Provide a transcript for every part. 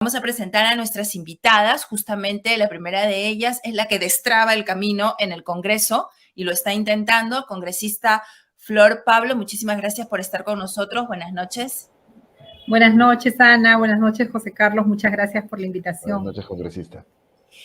Vamos a presentar a nuestras invitadas. Justamente la primera de ellas es la que destraba el camino en el Congreso y lo está intentando. Congresista Flor Pablo, muchísimas gracias por estar con nosotros. Buenas noches. Buenas noches, Ana. Buenas noches, José Carlos. Muchas gracias por la invitación. Buenas noches, congresista.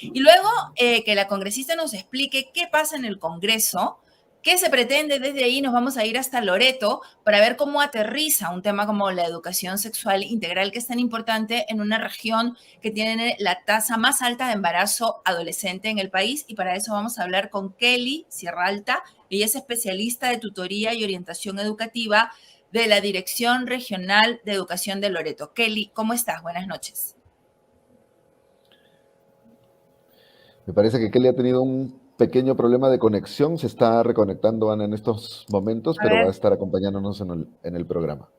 Y luego que la congresista nos explique qué pasa en el Congreso, qué se pretende. Desde ahí nos vamos a ir hasta Loreto para ver cómo aterriza un tema como la educación sexual integral, que es tan importante en una región que tiene la tasa más alta de embarazo adolescente en el país. Y para eso vamos a hablar con Kelly Sierra Alta. Ella es especialista de tutoría y orientación educativa de la Dirección Regional de Educación de Loreto. Kelly, ¿cómo estás? Buenas noches. Me parece que Kelly ha tenido un pequeño problema de conexión. Se está reconectando, Ana, en estos momentos, pero va a estar acompañándonos en el programa.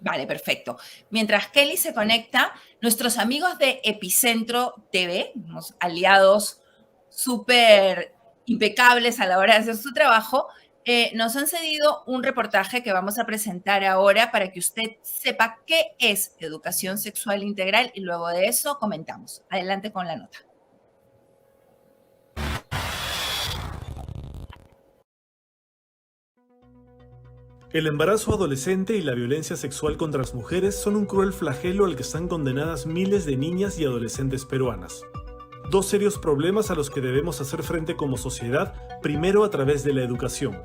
Vale, perfecto. Mientras Kelly se conecta, nuestros amigos de Epicentro TV, unos aliados súper impecables a la hora de hacer su trabajo, nos han cedido un reportaje que vamos a presentar ahora para que usted sepa qué es educación sexual integral y luego de eso comentamos. Adelante con la nota. El embarazo adolescente y la violencia sexual contra las mujeres son un cruel flagelo al que están condenadas miles de niñas y adolescentes peruanas. Dos serios problemas a los que debemos hacer frente como sociedad, primero a través de la educación.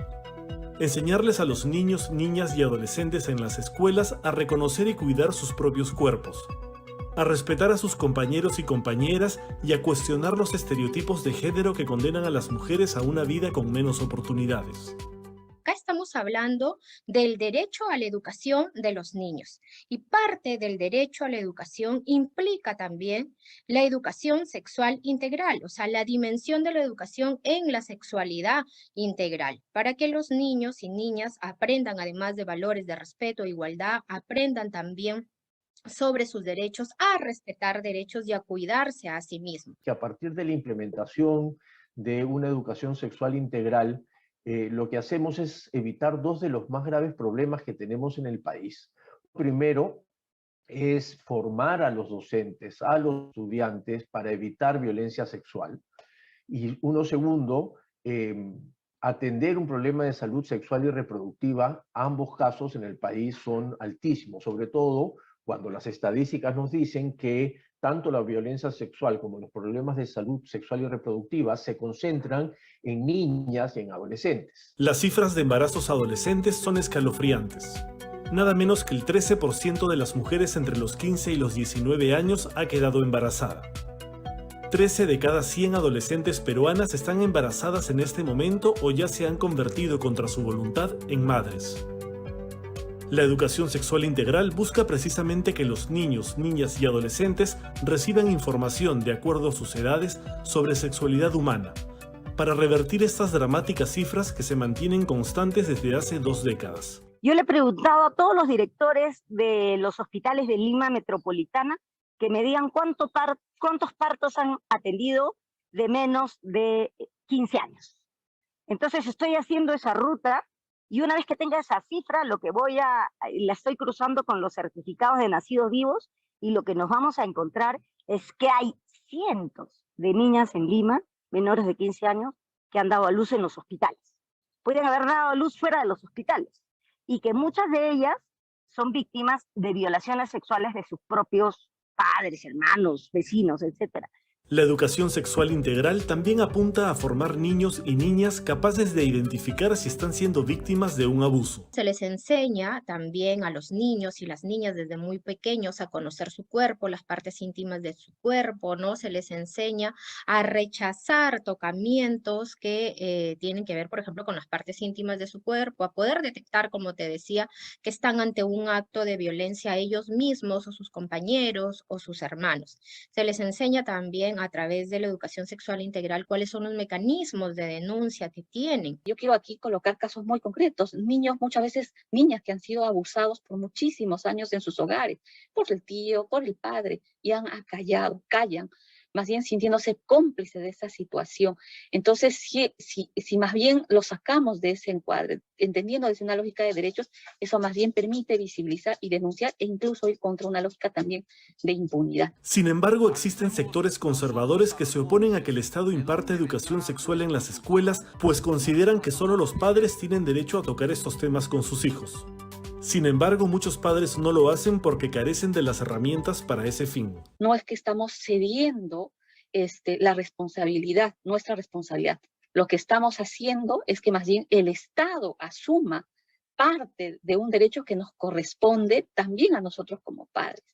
Enseñarles a los niños, niñas y adolescentes en las escuelas a reconocer y cuidar sus propios cuerpos, a respetar a sus compañeros y compañeras y a cuestionar los estereotipos de género que condenan a las mujeres a una vida con menos oportunidades. Acá estamos hablando del derecho a la educación de los niños y parte del derecho a la educación implica también la educación sexual integral, o sea, la dimensión de la educación en la sexualidad integral, para que los niños y niñas aprendan, además de valores de respeto e igualdad, aprendan también sobre sus derechos, a respetar derechos y a cuidarse a sí mismos. Que a partir de la implementación de una educación sexual integral, lo que hacemos es evitar dos de los más graves problemas que tenemos en el país. Primero es formar a los docentes, a los estudiantes para evitar violencia sexual. Y uno segundo, atender un problema de salud sexual y reproductiva. Ambos casos en el país son altísimos, sobre todo cuando las estadísticas nos dicen que tanto la violencia sexual como los problemas de salud sexual y reproductiva se concentran en niñas y en adolescentes. Las cifras de embarazos adolescentes son escalofriantes. Nada menos que el 13% de las mujeres entre los 15 y los 19 años ha quedado embarazada. 13 de cada 100 adolescentes peruanas están embarazadas en este momento o ya se han convertido contra su voluntad en madres. La educación sexual integral busca precisamente que los niños, niñas y adolescentes reciban información de acuerdo a sus edades sobre sexualidad humana, para revertir estas dramáticas cifras que se mantienen constantes desde hace 2 décadas. Yo le he preguntado a todos los directores de los hospitales de Lima Metropolitana que me digan cuántos partos han atendido de menos de 15 años. Entonces estoy haciendo esa ruta. Y una vez que tenga esa cifra, la estoy cruzando con los certificados de nacidos vivos y lo que nos vamos a encontrar es que hay cientos de niñas en Lima, menores de 15 años, que han dado a luz en los hospitales. Pueden haber dado a luz fuera de los hospitales y que muchas de ellas son víctimas de violaciones sexuales de sus propios padres, hermanos, vecinos, etc. La educación sexual integral también apunta a formar niños y niñas capaces de identificar si están siendo víctimas de un abuso. Se les enseña también a los niños y las niñas desde muy pequeños a conocer su cuerpo, las partes íntimas de su cuerpo, ¿no? Se les enseña a rechazar tocamientos que tienen que ver, por ejemplo, con las partes íntimas de su cuerpo, a poder detectar, como te decía, que están ante un acto de violencia a ellos mismos o sus compañeros o sus hermanos. Se les enseña también a través de la educación sexual integral cuáles son los mecanismos de denuncia que tienen. Yo quiero aquí colocar casos muy concretos, niños, muchas veces niñas que han sido abusados por muchísimos años en sus hogares, por el tío, por el padre, y han callado, callan, más bien sintiéndose cómplice de esa situación. Entonces, si más bien lo sacamos de ese encuadre, entendiendo desde una lógica de derechos, eso más bien permite visibilizar y denunciar e incluso ir contra una lógica también de impunidad. Sin embargo, existen sectores conservadores que se oponen a que el Estado imparta educación sexual en las escuelas, pues consideran que solo los padres tienen derecho a tocar estos temas con sus hijos. Sin embargo, muchos padres no lo hacen porque carecen de las herramientas para ese fin. No es que estamos cediendo la responsabilidad, nuestra responsabilidad. Lo que estamos haciendo es que más bien el Estado asuma parte de un derecho que nos corresponde también a nosotros como padres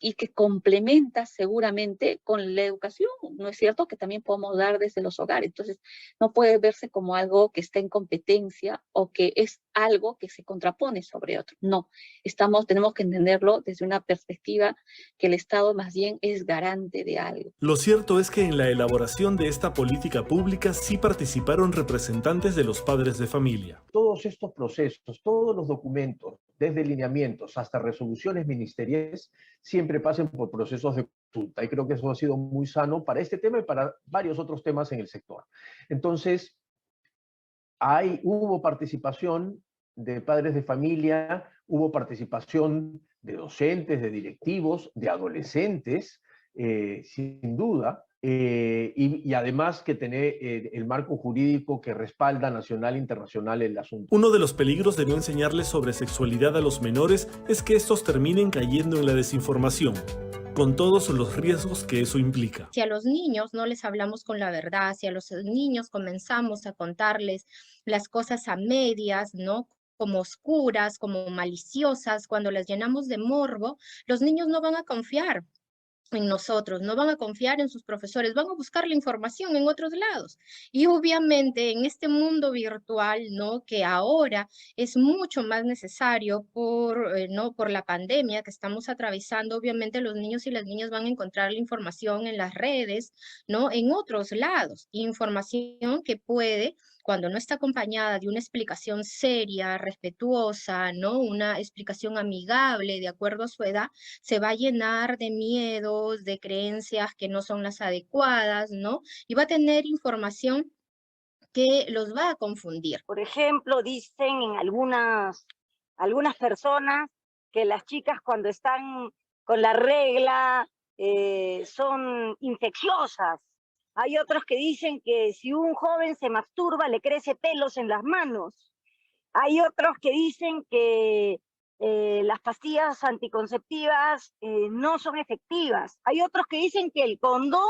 y que complementa seguramente con la educación, ¿no es cierto?, que también podemos dar desde los hogares. Entonces, no puede verse como algo que está en competencia o que es algo que se contrapone sobre otro. No, tenemos que entenderlo desde una perspectiva que el Estado más bien es garante de algo. Lo cierto es que en la elaboración de esta política pública sí participaron representantes de los padres de familia. Todos estos procesos, todos los documentos, desde lineamientos hasta resoluciones ministeriales, siempre pasen por procesos de consulta. Y creo que eso ha sido muy sano para este tema y para varios otros temas en el sector. Entonces, hubo participación de padres de familia, hubo participación de docentes, de directivos, de adolescentes, sin duda, y además que tener el marco jurídico que respalda nacional e internacional el asunto. Uno de los peligros de no enseñarles sobre sexualidad a los menores es que estos terminen cayendo en la desinformación, con todos los riesgos que eso implica. Si a los niños no les hablamos con la verdad, si a los niños comenzamos a contarles las cosas a medias, ¿no?, como oscuras, como maliciosas, cuando las llenamos de morbo, los niños no van a confiar en nosotros, no van a confiar en sus profesores, van a buscar la información en otros lados. Y obviamente en este mundo virtual, ¿no?, que ahora es mucho más necesario por la pandemia que estamos atravesando, obviamente los niños y las niñas van a encontrar la información en las redes, ¿no?, en otros lados, información que puede, cuando no está acompañada de una explicación seria, respetuosa, ¿no?, una explicación amigable de acuerdo a su edad, se va a llenar de miedos, de creencias que no son las adecuadas, ¿no? Y va a tener información que los va a confundir. Por ejemplo, dicen en algunas personas que las chicas cuando están con la regla son infecciosas. Hay otros que dicen que si un joven se masturba le crece pelos en las manos. Hay otros que dicen que las pastillas anticonceptivas no son efectivas. Hay otros que dicen que el condón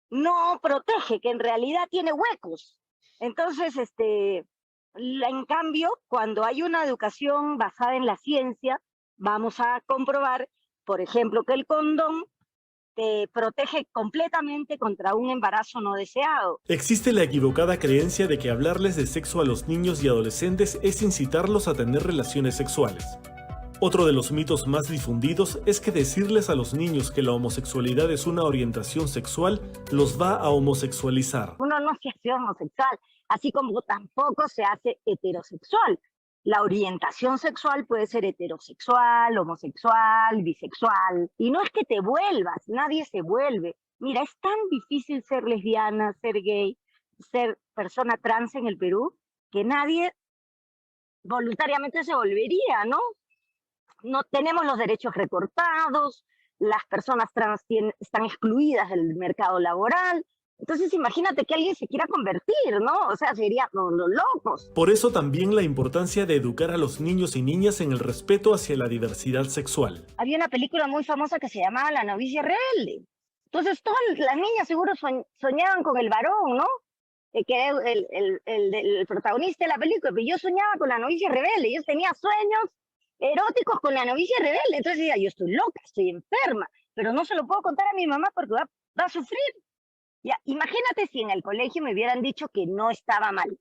no protege, que en realidad tiene huecos. Entonces, en cambio, cuando hay una educación basada en la ciencia, vamos a comprobar, por ejemplo, que el condón te protege completamente contra un embarazo no deseado. Existe la equivocada creencia de que hablarles de sexo a los niños y adolescentes es incitarlos a tener relaciones sexuales. Otro de los mitos más difundidos es que decirles a los niños que la homosexualidad es una orientación sexual los va a homosexualizar. Uno no se hace homosexual, así como tampoco se hace heterosexual. La orientación sexual puede ser heterosexual, homosexual, bisexual. Y no es que te vuelvas, nadie se vuelve. Mira, es tan difícil ser lesbiana, ser gay, ser persona trans en el Perú, que nadie voluntariamente se volvería, ¿no? No tenemos los derechos recortados, las personas trans están excluidas del mercado laboral. Entonces imagínate que alguien se quiera convertir, ¿no? O sea, serían los locos. Por eso también la importancia de educar a los niños y niñas en el respeto hacia la diversidad sexual. Había una película muy famosa que se llamaba La novicia rebelde. Entonces todas las niñas seguro soñaban con el varón, ¿no? Que era el protagonista de la película. Pero yo soñaba con la novicia rebelde, yo tenía sueños eróticos con la novicia rebelde. Entonces decía, yo estoy loca, estoy enferma, pero no se lo puedo contar a mi mamá porque va a sufrir. Ya, imagínate si en el colegio me hubieran dicho que no estaba mal.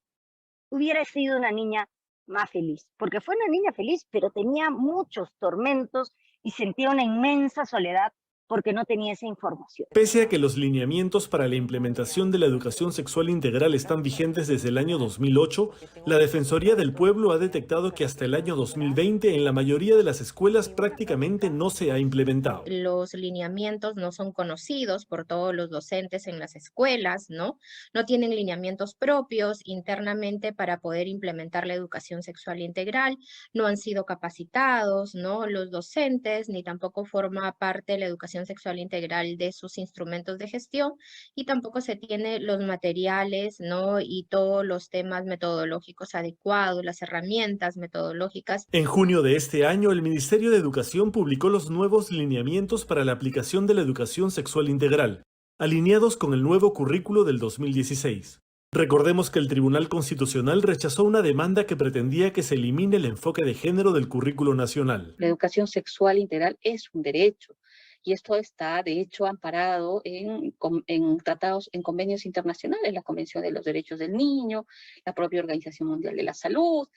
Hubiera sido una niña más feliz, porque fue una niña feliz, pero tenía muchos tormentos y sentía una inmensa soledad porque no tenía esa información. Pese a que los lineamientos para la implementación de la educación sexual integral están vigentes desde el año 2008, la Defensoría del Pueblo ha detectado que hasta el año 2020 en la mayoría de las escuelas prácticamente no se ha implementado. Los lineamientos no son conocidos por todos los docentes en las escuelas, ¿no? No tienen lineamientos propios internamente para poder implementar la educación sexual integral, no han sido capacitados, ¿no? Los docentes, ni tampoco forma parte de la educación sexual integral de sus instrumentos de gestión, y tampoco se tiene los materiales, ¿no? Y todos los temas metodológicos adecuados, las herramientas metodológicas. En junio de este año, el Ministerio de Educación publicó los nuevos lineamientos para la aplicación de la educación sexual integral, alineados con el nuevo currículo del 2016. Recordemos que el Tribunal Constitucional rechazó una demanda que pretendía que se elimine el enfoque de género del currículo nacional. La educación sexual integral es un derecho. Y esto está, de hecho, amparado en tratados, en convenios internacionales, la Convención de los Derechos del Niño, la propia Organización Mundial de la Salud.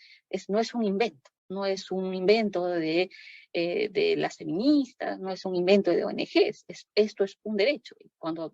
No es un invento, no es un invento de las feministas, no es un invento de ONGs, esto es un derecho. Y cuando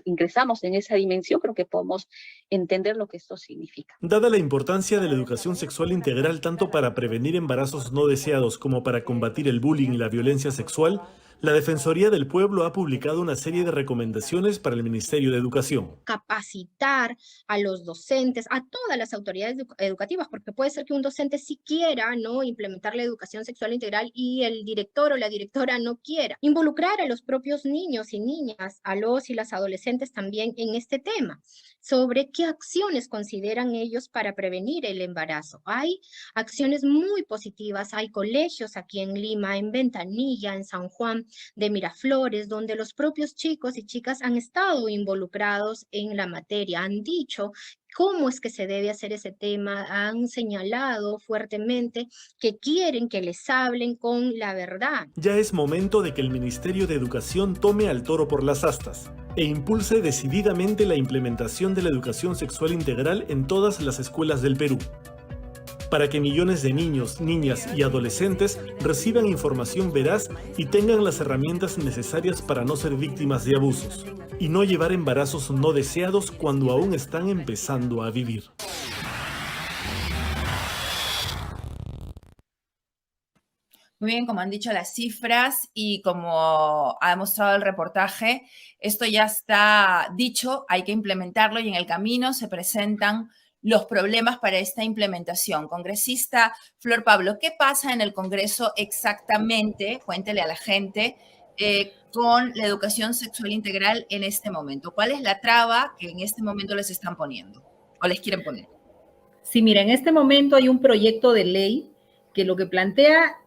ingresamos en esa dimensión, creo que podemos entender lo que esto significa. Dada la importancia de la educación sexual integral tanto para prevenir embarazos no deseados como para combatir el bullying y la violencia sexual, la Defensoría del Pueblo ha publicado una serie de recomendaciones para el Ministerio de Educación. Capacitar a los docentes, a todas las autoridades educativas, porque puede ser que un docente sí quiera, ¿no?, implementar la educación sexual integral y el director o la directora no quiera. Involucrar a los propios niños y niñas, a los y las adolescentes también en este tema, sobre qué acciones consideran ellos para prevenir el embarazo. Hay acciones muy positivas, hay colegios aquí en Lima, en Ventanilla, en San Juan de Miraflores, donde los propios chicos y chicas han estado involucrados en la materia, han dicho cómo es que se debe hacer ese tema, han señalado fuertemente que quieren que les hablen con la verdad. Ya es momento de que el Ministerio de Educación tome al toro por las astas e impulse decididamente la implementación de la educación sexual integral en todas las escuelas del Perú, para que millones de niños, niñas y adolescentes reciban información veraz y tengan las herramientas necesarias para no ser víctimas de abusos y no llevar embarazos no deseados cuando aún están empezando a vivir. Muy bien, como han dicho las cifras y como ha demostrado el reportaje, esto ya está dicho, hay que implementarlo y en el camino se presentan los problemas para esta implementación. Congresista Flor Pablo, ¿qué pasa en el Congreso exactamente? Cuéntele a la gente con la educación sexual integral en este momento. ¿Cuál es la traba que en este momento les están poniendo o les quieren poner? Sí, mira, en este momento hay un proyecto de ley que lo que plantea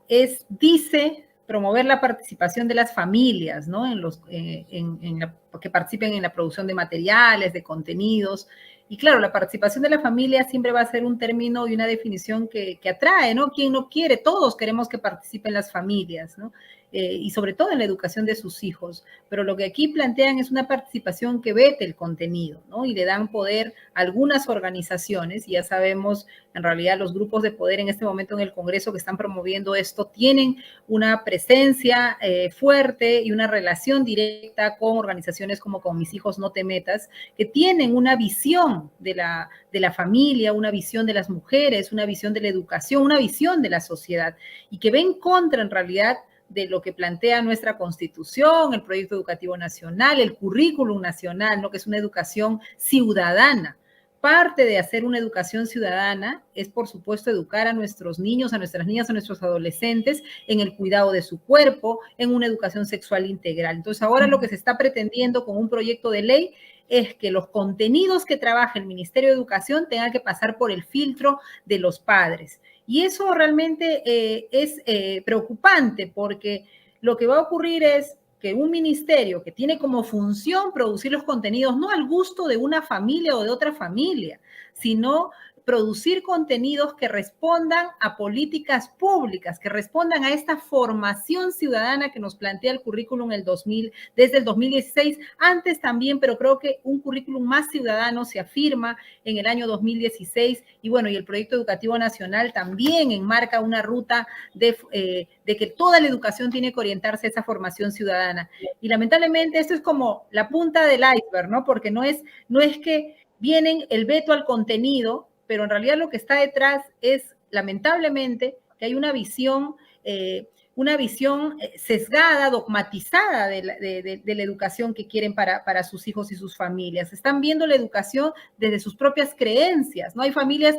dice promover la participación de las familias, ¿no? Que participen en la producción de materiales, de contenidos. Y claro, la participación de la familia siempre va a ser un término y una definición que atrae, ¿no? ¿Quién no quiere? Todos queremos que participen las familias, ¿no? Y sobre todo en la educación de sus hijos. Pero lo que aquí plantean es una participación que vete el contenido, ¿no? Y le dan poder a algunas organizaciones, y ya sabemos, en realidad los grupos de poder en este momento en el Congreso que están promoviendo esto tienen una presencia fuerte y una relación directa con organizaciones como Con Mis Hijos No Te Metas, que tienen una visión de la familia, una visión de las mujeres, una visión de la educación, una visión de la sociedad, y que ven contra en realidad de lo que plantea nuestra Constitución, el Proyecto Educativo Nacional, el Currículum Nacional, ¿no? Que es una educación ciudadana. Parte de hacer una educación ciudadana es, por supuesto, educar a nuestros niños, a nuestras niñas, a nuestros adolescentes en el cuidado de su cuerpo, en una educación sexual integral. Entonces, ahora lo que se está pretendiendo con un proyecto de ley es que los contenidos que trabaja el Ministerio de Educación tengan que pasar por el filtro de los padres. Y eso realmente es preocupante, porque lo que va a ocurrir es que un ministerio que tiene como función producir los contenidos no al gusto de una familia o de otra familia, sino producir contenidos que respondan a políticas públicas, que respondan a esta formación ciudadana que nos plantea el currículum desde el 2016, antes también, pero creo que un currículum más ciudadano se afirma en el año 2016 y bueno, y el proyecto educativo nacional también enmarca una ruta de que toda la educación tiene que orientarse a esa formación ciudadana. Y lamentablemente esto es como la punta del iceberg, ¿no? Porque no es que vienen el veto al contenido, pero en realidad lo que está detrás es, lamentablemente, que hay una visión sesgada, dogmatizada de la educación que quieren para sus hijos y sus familias. Están viendo la educación desde sus propias creencias, ¿no? Hay familias,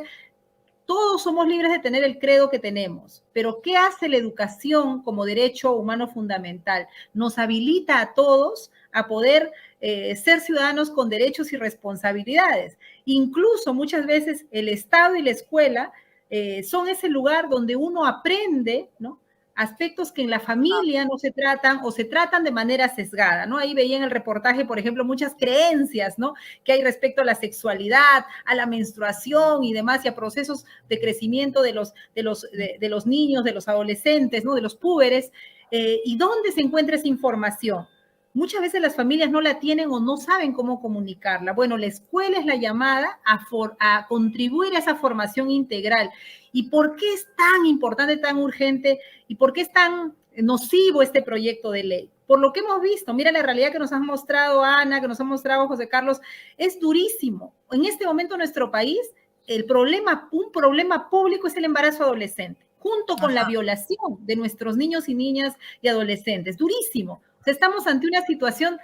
todos somos libres de tener el credo que tenemos, pero ¿qué hace la educación como derecho humano fundamental? Nos habilita a todos a poder ser ciudadanos con derechos y responsabilidades. Incluso muchas veces el Estado y la escuela son ese lugar donde uno aprende, ¿no?, aspectos que en la familia no se tratan o se tratan de manera sesgada, ¿no? Ahí veía en el reportaje, por ejemplo, muchas creencias, ¿no?, que hay respecto a la sexualidad, a la menstruación y demás, y a procesos de crecimiento de los niños, de los adolescentes, ¿no?, de los púberes. ¿Y dónde se encuentra esa información? Muchas veces las familias no la tienen o no saben cómo comunicarla. Bueno, la escuela es la llamada a contribuir a esa formación integral. ¿Y por qué es tan importante, tan urgente y por qué es tan nocivo este proyecto de ley? Por lo que hemos visto, mira la realidad que nos han mostrado Ana, que nos ha mostrado José Carlos, es durísimo. En este momento en nuestro país, un problema público es el embarazo adolescente, junto con la violación de nuestros niños y niñas y adolescentes. Durísimo. O sea, estamos ante una situación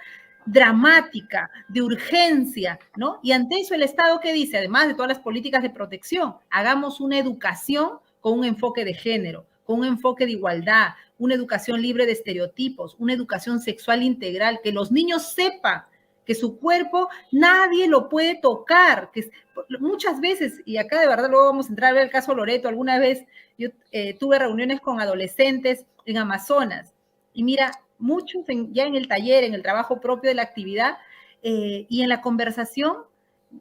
dramática, de urgencia, ¿no? Y ante eso el Estado, ¿qué dice? Además de todas las políticas de protección, hagamos una educación con un enfoque de género, con un enfoque de igualdad, una educación libre de estereotipos, una educación sexual integral, que los niños sepan que su cuerpo nadie lo puede tocar, que muchas veces, y acá de verdad luego vamos a entrar a ver el caso Loreto, alguna vez yo tuve reuniones con adolescentes en Amazonas, y mira, muchos ya en el taller, en el trabajo propio de la actividad y en la conversación,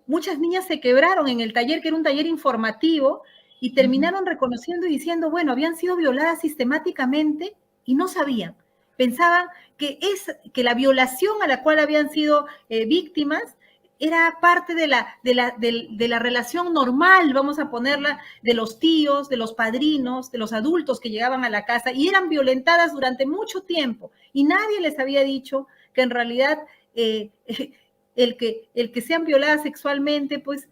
muchas niñas se quebraron en el taller, que era un taller informativo, y terminaron reconociendo y diciendo, bueno, habían sido violadas sistemáticamente y no sabían. Pensaban que la violación a la cual habían sido víctimas era parte de la relación normal, vamos a ponerla, de los tíos, de los padrinos, de los adultos que llegaban a la casa y eran violentadas durante mucho tiempo. Y nadie les había dicho que en realidad el que sean violadas sexualmente, pues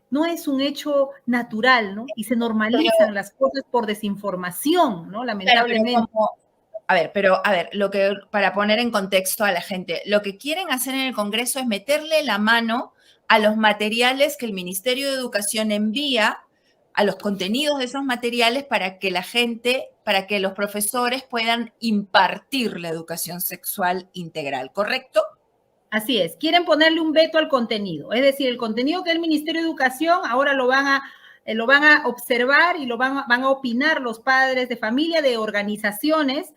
no es un hecho natural, ¿no? Y se normalizan las cosas por desinformación, ¿no? Lamentablemente. Para poner en contexto a la gente, lo que quieren hacer en el Congreso es meterle la mano a los materiales que el Ministerio de Educación envía, a los contenidos de esos materiales para que los profesores puedan impartir la educación sexual integral, ¿correcto? Así es, quieren ponerle un veto al contenido, es decir, el contenido que el Ministerio de Educación ahora lo van a observar y van a opinar los padres de familia de organizaciones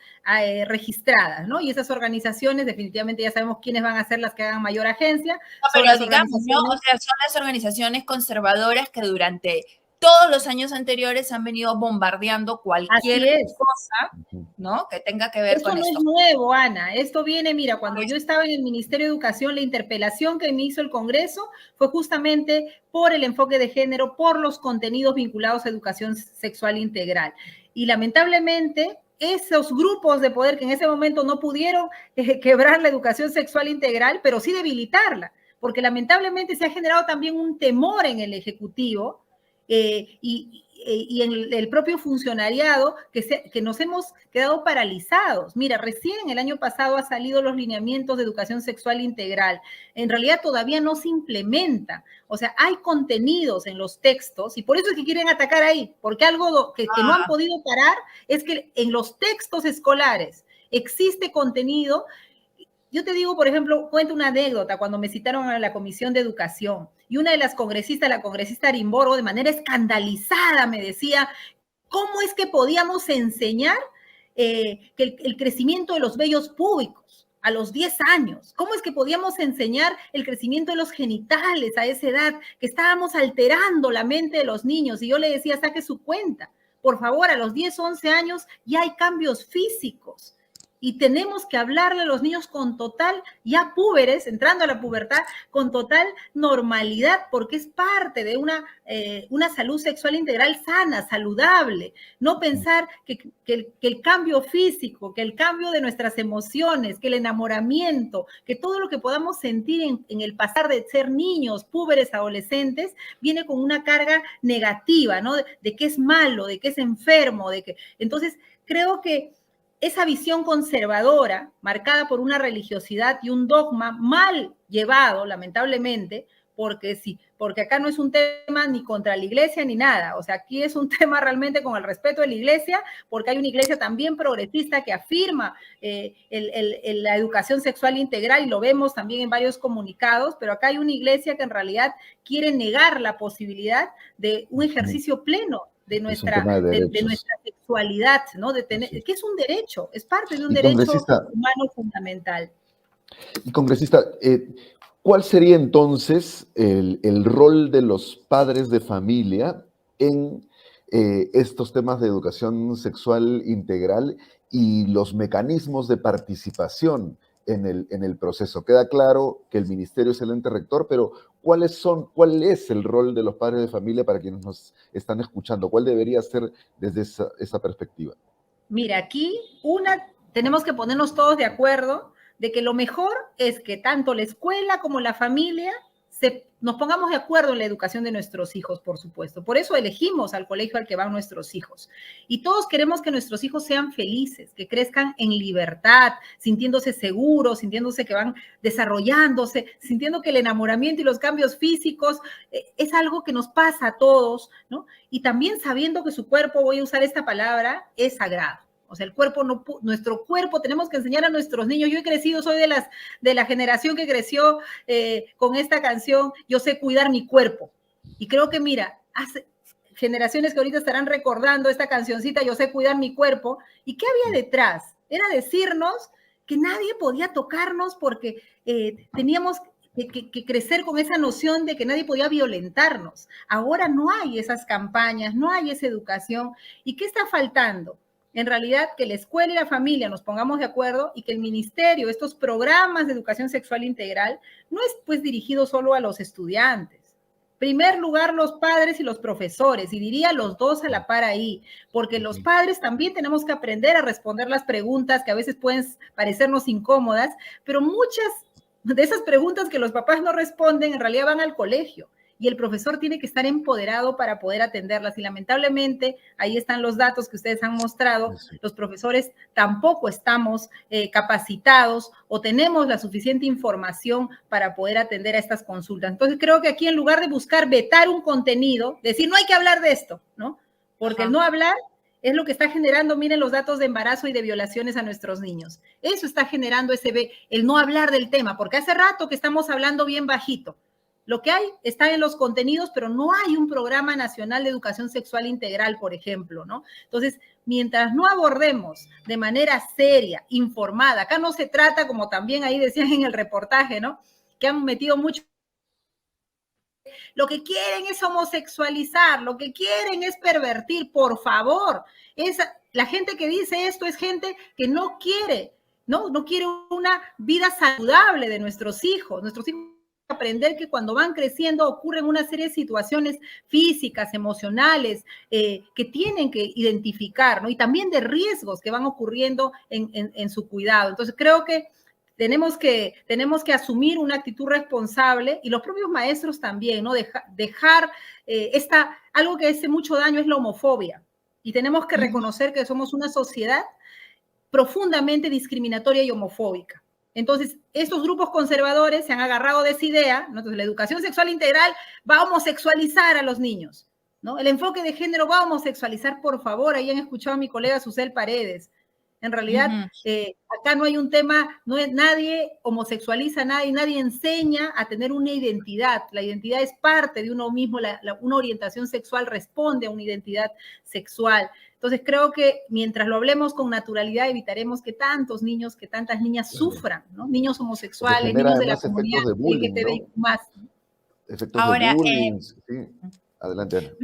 registradas, ¿no? Y esas organizaciones definitivamente ya sabemos quiénes van a ser las que hagan mayor agencia. No, pero digamos, ¿no? O sea, son las organizaciones conservadoras que durante todos los años anteriores han venido bombardeando cualquier cosa, ¿no?, que tenga que ver con esto. Esto no es nuevo, Ana. Esto viene, mira, cuando yo estaba en el Ministerio de Educación, la interpelación que me hizo el Congreso fue justamente por el enfoque de género, por los contenidos vinculados a educación sexual integral. Y lamentablemente, esos grupos de poder que en ese momento no pudieron quebrar la educación sexual integral, pero sí debilitarla, porque lamentablemente se ha generado también un temor en el Ejecutivo y en el propio funcionariado que nos hemos quedado paralizados. Mira, recién el año pasado han salido los lineamientos de educación sexual integral. En realidad todavía no se implementa. O sea, hay contenidos en los textos y por eso es que quieren atacar ahí, porque algo que no han podido parar es que en los textos escolares existe contenido. Yo te digo, por ejemplo, cuento una anécdota cuando me citaron a la Comisión de Educación y una de las congresistas, la congresista Arimborgo, de manera escandalizada me decía, ¿cómo es que podíamos enseñar que el crecimiento de los vellos públicos? a los 10 años. ¿Cómo es que podíamos enseñar el crecimiento de los genitales a esa edad? Que estábamos alterando la mente de los niños. Y yo le decía, saque su cuenta. Por favor, a los 10, 11 años ya hay cambios físicos. Y tenemos que hablarle a los niños con total, ya púberes, entrando a la pubertad, con total normalidad, porque es parte de una salud sexual integral sana, saludable. No pensar que el cambio físico, que el cambio de nuestras emociones, que el enamoramiento, que todo lo que podamos sentir en el pasar de ser niños, púberes, adolescentes, viene con una carga negativa, ¿no? De que es malo, de que es enfermo, de que... Entonces, creo que esa visión conservadora, marcada por una religiosidad y un dogma mal llevado, lamentablemente, porque acá no es un tema ni contra la iglesia ni nada, o sea, aquí es un tema realmente con el respeto de la iglesia, porque hay una iglesia también progresista que afirma la educación sexual integral, y lo vemos también en varios comunicados, pero acá hay una iglesia que en realidad quiere negar la posibilidad de un ejercicio pleno de nuestra sexualidad, ¿no? De tener, que es un derecho, es parte de un derecho humano fundamental. Y congresista, ¿cuál sería entonces el rol de los padres de familia en estos temas de educación sexual integral y los mecanismos de participación en el proceso? Queda claro que el ministerio es el ente rector, pero ¿cuál es el rol de los padres de familia para quienes nos están escuchando? ¿Cuál debería ser desde esa perspectiva? Mira, aquí tenemos que ponernos todos de acuerdo de que lo mejor es que tanto la escuela como la familia nos pongamos de acuerdo en la educación de nuestros hijos, por supuesto. Por eso elegimos al colegio al que van nuestros hijos. Y todos queremos que nuestros hijos sean felices, que crezcan en libertad, sintiéndose seguros, sintiéndose que van desarrollándose, sintiendo que el enamoramiento y los cambios físicos es algo que nos pasa a todos, ¿no? Y también sabiendo que su cuerpo, voy a usar esta palabra, es sagrado. O sea, nuestro cuerpo, tenemos que enseñar a nuestros niños. Yo he crecido, soy de la generación que creció con esta canción, Yo sé cuidar mi cuerpo. Y creo que, mira, hace generaciones que ahorita estarán recordando esta cancioncita, Yo sé cuidar mi cuerpo. ¿Y qué había detrás? Era decirnos que nadie podía tocarnos porque teníamos que crecer con esa noción de que nadie podía violentarnos. Ahora no hay esas campañas, no hay esa educación. ¿Y qué está faltando? En realidad, que la escuela y la familia nos pongamos de acuerdo y que el ministerio, estos programas de educación sexual integral, no es pues dirigido solo a los estudiantes. En primer lugar, los padres y los profesores, y diría los dos a la par ahí, porque los padres también tenemos que aprender a responder las preguntas que a veces pueden parecernos incómodas, pero muchas de esas preguntas que los papás no responden en realidad van al colegio. Y el profesor tiene que estar empoderado para poder atenderlas. Y lamentablemente, ahí están los datos que ustedes han mostrado, los profesores tampoco estamos capacitados o tenemos la suficiente información para poder atender a estas consultas. Entonces, creo que aquí en lugar de buscar vetar un contenido, decir, no hay que hablar de esto, ¿no? Porque el no hablar es lo que está generando, miren los datos de embarazo y de violaciones a nuestros niños. Eso está generando el no hablar del tema, porque hace rato que estamos hablando bien bajito. Lo que hay está en los contenidos, pero no hay un programa nacional de educación sexual integral, por ejemplo, ¿no? Entonces, mientras no abordemos de manera seria, informada, acá no se trata, como también ahí decían en el reportaje, ¿no? Que han metido mucho. Lo que quieren es homosexualizar, lo que quieren es pervertir, por favor. La gente que dice esto es gente que no quiere una vida saludable de nuestros hijos. Nuestros hijos aprender que cuando van creciendo ocurren una serie de situaciones físicas, emocionales, que tienen que identificar, ¿no? Y también de riesgos que van ocurriendo en su cuidado. Entonces, creo que tenemos que asumir una actitud responsable y los propios maestros también, ¿no? Dejar algo que hace mucho daño es la homofobia. Y tenemos que reconocer que somos una sociedad profundamente discriminatoria y homofóbica. Entonces, estos grupos conservadores se han agarrado de esa idea, ¿no? Entonces, la educación sexual integral va a homosexualizar a los niños, ¿no? El enfoque de género va a homosexualizar, por favor, ahí han escuchado a mi colega Susel Paredes. En realidad, acá no hay un tema, nadie homosexualiza a nadie, nadie enseña a tener una identidad. La identidad es parte de uno mismo, una orientación sexual responde a una identidad sexual. Entonces creo que mientras lo hablemos con naturalidad evitaremos que tantos niños, que tantas niñas sufran, ¿no? Niños homosexuales, niños de la comunidad LGTBI+. Efectos Ahora, de bullying, sí. Adelante,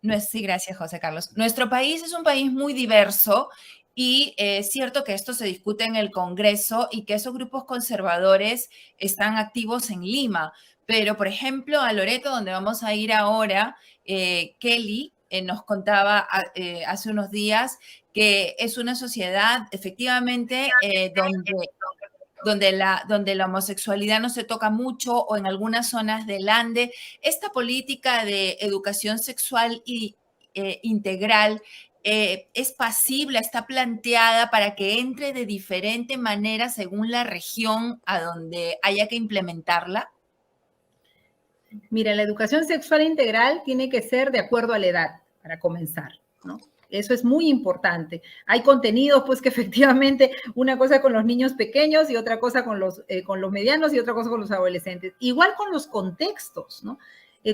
Ana. Sí, gracias, José Carlos. Nuestro país es un país muy diverso y es cierto que esto se discute en el Congreso y que esos grupos conservadores están activos en Lima. Pero, por ejemplo, a Loreto, donde vamos a ir ahora, Kelly nos contaba hace unos días que es una sociedad efectivamente donde la homosexualidad no se toca mucho o en algunas zonas del Ande. Esta política de educación sexual integral es pasible, está planteada para que entre de diferente manera según la región a donde haya que implementarla. Mira, la educación sexual integral tiene que ser de acuerdo a la edad, para comenzar, ¿no? Eso es muy importante. Hay contenidos, pues, que efectivamente una cosa con los niños pequeños y otra cosa con los medianos y otra cosa con los adolescentes. Igual con los contextos, ¿no?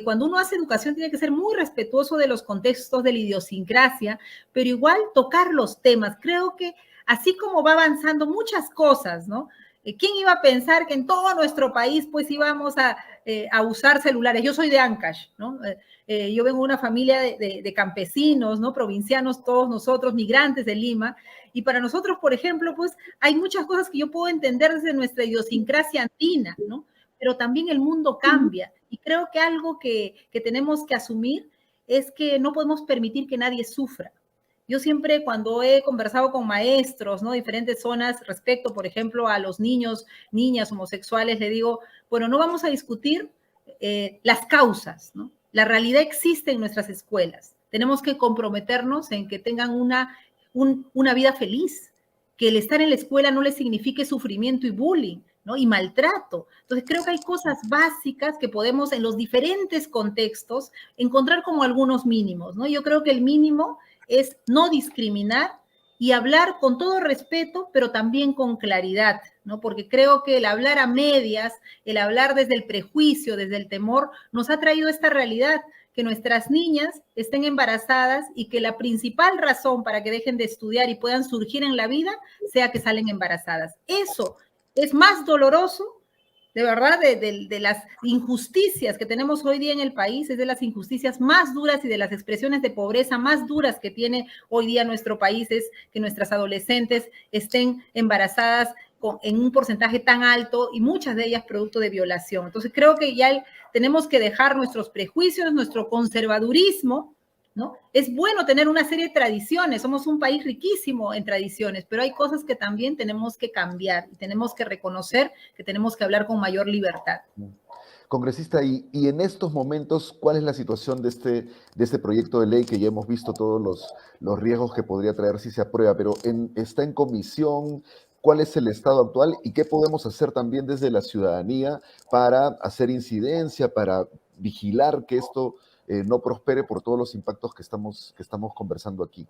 Cuando uno hace educación tiene que ser muy respetuoso de los contextos, de la idiosincrasia, pero igual tocar los temas. Creo que así como va avanzando muchas cosas, ¿no? ¿Quién iba a pensar que en todo nuestro país pues íbamos a usar celulares? Yo soy de Ancash, ¿no? Yo vengo de una familia de campesinos, ¿no? Provincianos, todos nosotros, migrantes de Lima, y para nosotros, por ejemplo, pues hay muchas cosas que yo puedo entender desde nuestra idiosincrasia andina, ¿no? Pero también el mundo cambia, y creo que algo que tenemos que asumir es que no podemos permitir que nadie sufra. Yo siempre cuando he conversado con maestros, ¿no? Diferentes zonas respecto, por ejemplo, a los niños, niñas homosexuales, le digo, bueno, no vamos a discutir las causas, ¿no? La realidad existe en nuestras escuelas. Tenemos que comprometernos en que tengan una vida feliz, que el estar en la escuela no les signifique sufrimiento y bullying, ¿no? Y maltrato. Entonces creo que hay cosas básicas que podemos en los diferentes contextos encontrar como algunos mínimos, ¿no? Yo creo que el mínimo es no discriminar y hablar con todo respeto, pero también con claridad, ¿no? Porque creo que el hablar a medias, el hablar desde el prejuicio, desde el temor, nos ha traído esta realidad, que nuestras niñas estén embarazadas y que la principal razón para que dejen de estudiar y puedan surgir en la vida sea que salen embarazadas. Eso es más doloroso, de verdad, de las injusticias que tenemos hoy día en el país, es de las injusticias más duras y de las expresiones de pobreza más duras que tiene hoy día nuestro país, es que nuestras adolescentes estén embarazadas en un porcentaje tan alto y muchas de ellas producto de violación. Entonces creo que ya tenemos que dejar nuestros prejuicios, nuestro conservadurismo, ¿no? Es bueno tener una serie de tradiciones, somos un país riquísimo en tradiciones, pero hay cosas que también tenemos que cambiar y tenemos que reconocer que tenemos que hablar con mayor libertad. Congresista, y en estos momentos, ¿cuál es la situación de este proyecto de ley que ya hemos visto todos los riesgos que podría traer si se aprueba, pero está en comisión? ¿Cuál es el estado actual y qué podemos hacer también desde la ciudadanía para hacer incidencia, para vigilar que esto no prospere por todos los impactos que estamos conversando aquí?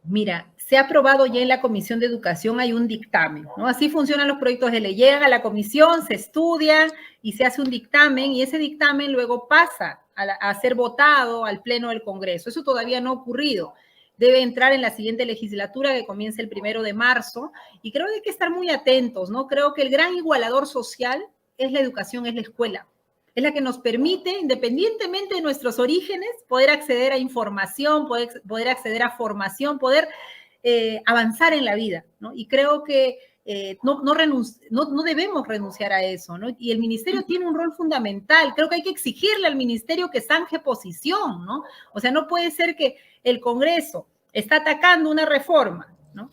Mira, se ha aprobado ya en la Comisión de Educación, hay un dictamen, ¿no? Así funcionan los proyectos de ley. Llegan a la comisión, se estudian y se hace un dictamen y ese dictamen luego pasa a ser votado al Pleno del Congreso. Eso todavía no ha ocurrido. Debe entrar en la siguiente legislatura que comienza el 1 de marzo y creo que hay que estar muy atentos, ¿no? Creo que el gran igualador social es la educación, es la escuela. Es la que nos permite, independientemente de nuestros orígenes, poder acceder a información, poder acceder a formación, poder avanzar en la vida, ¿no? Y creo que no debemos renunciar a eso, ¿no? Y el ministerio tiene un rol fundamental. Creo que hay que exigirle al ministerio que zanje posición, ¿no? O sea, no puede ser que el Congreso está atacando una reforma, ¿no?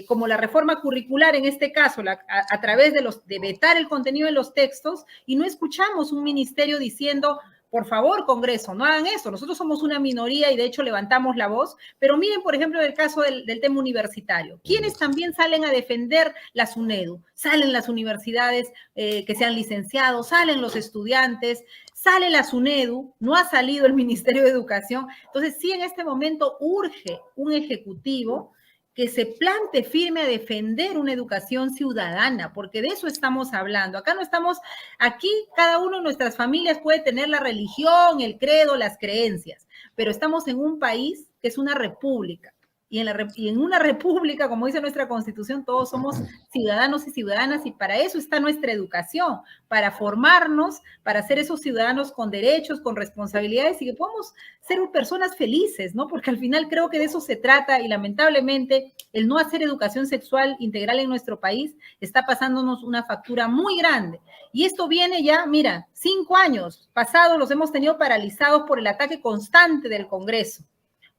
Como la reforma curricular en este caso, a través de vetar el contenido de los textos, y no escuchamos un ministerio diciendo, por favor, Congreso, no hagan eso, nosotros somos una minoría y de hecho levantamos la voz, pero miren, por ejemplo, el caso del tema universitario, ¿quiénes también salen a defender la SUNEDU? Salen las universidades que sean licenciados, salen los estudiantes, sale la SUNEDU, no ha salido el Ministerio de Educación. Entonces, sí, en este momento urge un ejecutivo que se plante firme a defender una educación ciudadana, porque de eso estamos hablando. Acá no estamos, aquí cada uno de nuestras familias puede tener la religión, el credo, las creencias, pero estamos en un país que es una república. Y en una república, como dice nuestra Constitución, todos somos ciudadanos y ciudadanas, y para eso está nuestra educación, para formarnos, para ser esos ciudadanos con derechos, con responsabilidades, y que podamos ser personas felices, ¿no? Porque al final creo que de eso se trata, y lamentablemente el no hacer educación sexual integral en nuestro país está pasándonos una factura muy grande. Y esto viene ya, mira, 5 años pasados los hemos tenido paralizados por el ataque constante del Congreso,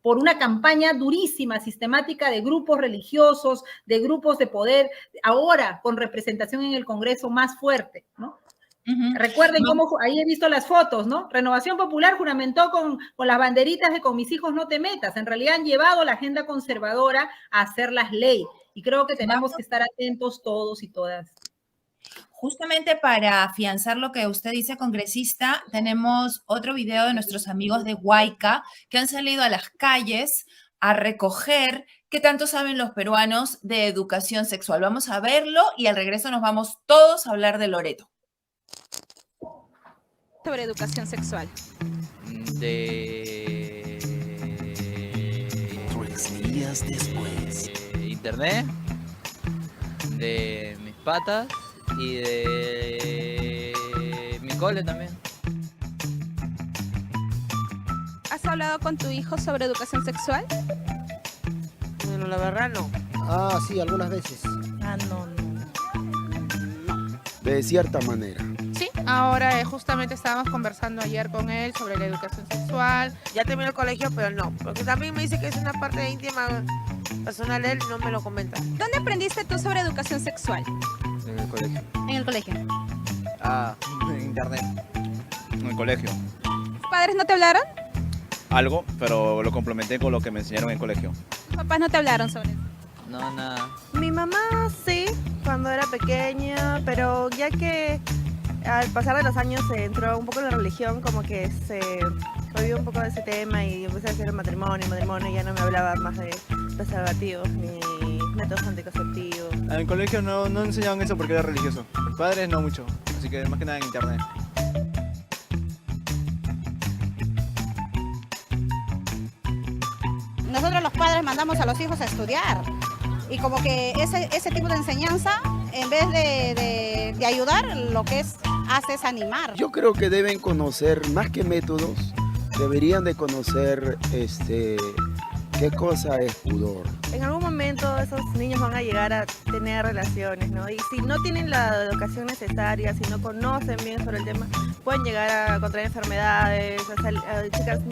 por una campaña durísima, sistemática de grupos religiosos, de grupos de poder, ahora con representación en el Congreso más fuerte, ¿no? Recuerden cómo, ahí he visto las fotos, ¿no? Renovación Popular juramentó con las banderitas de "con mis hijos no te metas". En realidad han llevado la agenda conservadora a hacerlas ley, y creo que tenemos que estar atentos todos y todas. Justamente para afianzar lo que usted dice, congresista, tenemos otro video de nuestros amigos de Huayca que han salido a las calles a recoger qué tanto saben los peruanos de educación sexual. Vamos a verlo y al regreso nos vamos todos a hablar de Loreto. Sobre educación sexual. De 3 días después. Internet, de mis patas y de mi cole también. ¿Has hablado con tu hijo sobre educación sexual? Bueno, la verdad no. Ah, sí, algunas veces. Ah, no. De cierta manera. Sí, ahora justamente estábamos conversando ayer con él sobre la educación sexual. Ya terminó el colegio, pero no, porque también me dice que es una parte íntima personal, él no me lo comenta. ¿Dónde aprendiste tú sobre educación sexual? En el colegio. En el colegio. Ah, en internet. En el colegio. ¿Tus padres no te hablaron? Algo, pero lo complementé con lo que me enseñaron en el colegio. ¿Tus papás no te hablaron sobre eso? No, nada. Mi mamá sí, cuando era pequeña, pero ya que al pasar de los años se entró un poco en la religión, como que se olvidó un poco de ese tema y empecé a hacer el matrimonio, y ya no me hablaba más de preservativos ni métodos anticonceptivos. En el colegio no enseñaban eso porque era religioso. Mis padres no mucho, así que más que nada en internet. Nosotros los padres mandamos a los hijos a estudiar y como que ese tipo de enseñanza, en vez de ayudar, lo que hace es animar. Yo creo que deben conocer, más que métodos, deberían de conocer qué cosa es pudor. En algún momento esos niños van a llegar a tener relaciones, ¿no? Y si no tienen la educación necesaria, si no conocen bien sobre el tema, pueden llegar a contraer enfermedades,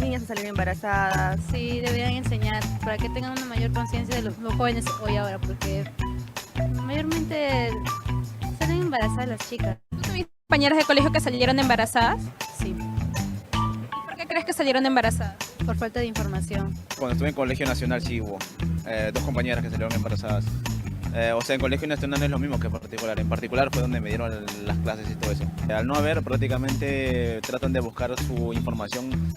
niñas a salir embarazadas. Sí, deberían enseñar para que tengan una mayor conciencia de los jóvenes hoy ahora, porque mayormente salen embarazadas las chicas. ¿Tú tuviste compañeras de colegio que salieron embarazadas? Sí. ¿Y por qué crees que salieron embarazadas? Por falta de información. Cuando estuve en Colegio Nacional sí hubo 2 compañeras que salieron embarazadas. O sea, en Colegio Nacional no es lo mismo que en particular. En particular fue donde me dieron las clases y todo eso. Al no haber, prácticamente tratan de buscar su información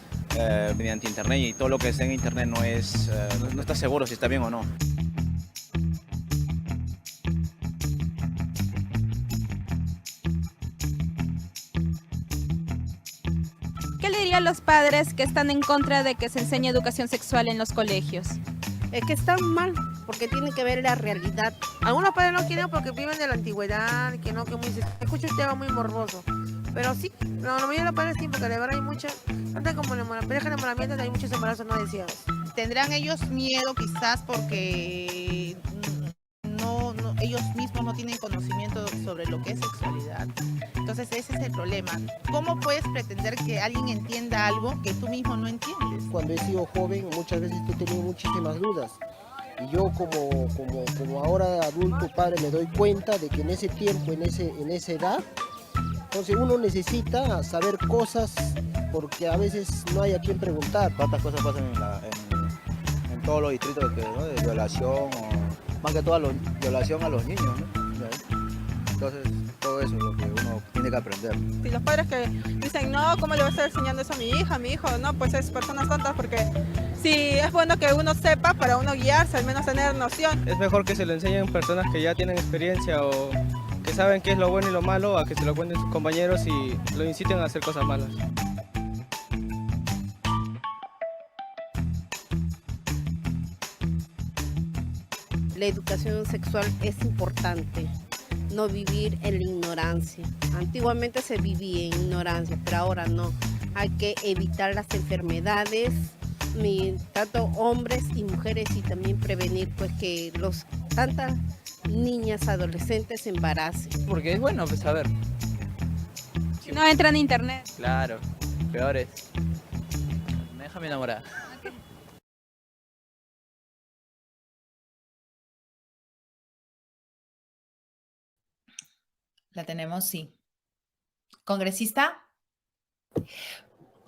mediante internet, y todo lo que está en internet no está seguro si está bien o no. ¿Qué le dirían los padres que están en contra de que se enseñe educación sexual en los colegios? Es que están mal, porque tiene que ver la realidad. Algunos padres no quieren porque viven de la antigüedad, que escucho un tema muy morboso. Pero sí, la mayoría de los padres sí, porque de verdad hay muchas, tanto como en pareja de enamoramiento, hay muchos embarazos no deseados. Tendrán ellos miedo quizás porque ellos mismos no tienen conocimiento sobre lo que es sexualidad. Entonces ese es el problema. ¿Cómo puedes pretender que alguien entienda algo que tú mismo no entiendes? Cuando he sido joven muchas veces he tenido muchísimas dudas. Y yo como ahora adulto padre me doy cuenta de que en ese tiempo, en esa edad, entonces uno necesita saber cosas porque a veces no hay a quien preguntar. Tantas cosas pasan en todos los distritos, ¿no? De violación, o más que todo violación a los niños, ¿no? Entonces todo eso es lo que uno tiene que aprender. Y los padres que dicen, no, ¿cómo le voy a estar enseñando eso a mi hija, a mi hijo? No, pues es personas tontas, porque sí, es bueno que uno sepa para uno guiarse, al menos tener noción. Es mejor que se lo enseñen personas que ya tienen experiencia o que saben qué es lo bueno y lo malo, a que se lo cuenten sus compañeros y lo inciten a hacer cosas malas. La educación sexual es importante, no vivir en la ignorancia. Antiguamente se vivía en ignorancia, pero ahora no. Hay que evitar las enfermedades, tanto hombres y mujeres, y también prevenir pues que tantas niñas, adolescentes se embaracen. Porque es bueno pues saber. Si no entra en internet. Claro, peor es. Me deja mi enamorada. La tenemos, sí. ¿Congresista?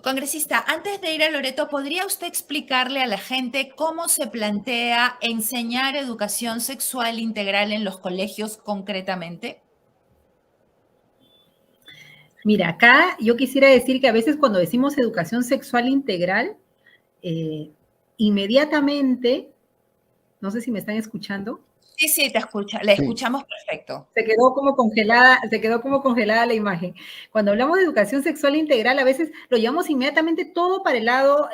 Congresista, antes de ir a Loreto, ¿podría usted explicarle a la gente cómo se plantea enseñar educación sexual integral en los colegios concretamente? Mira, acá yo quisiera decir que a veces cuando decimos educación sexual integral, inmediatamente, no sé si me están escuchando. Sí, sí, te escucha, la escuchamos perfecto. Se quedó como congelada la imagen. Cuando hablamos de educación sexual integral, a veces lo llevamos inmediatamente todo para el lado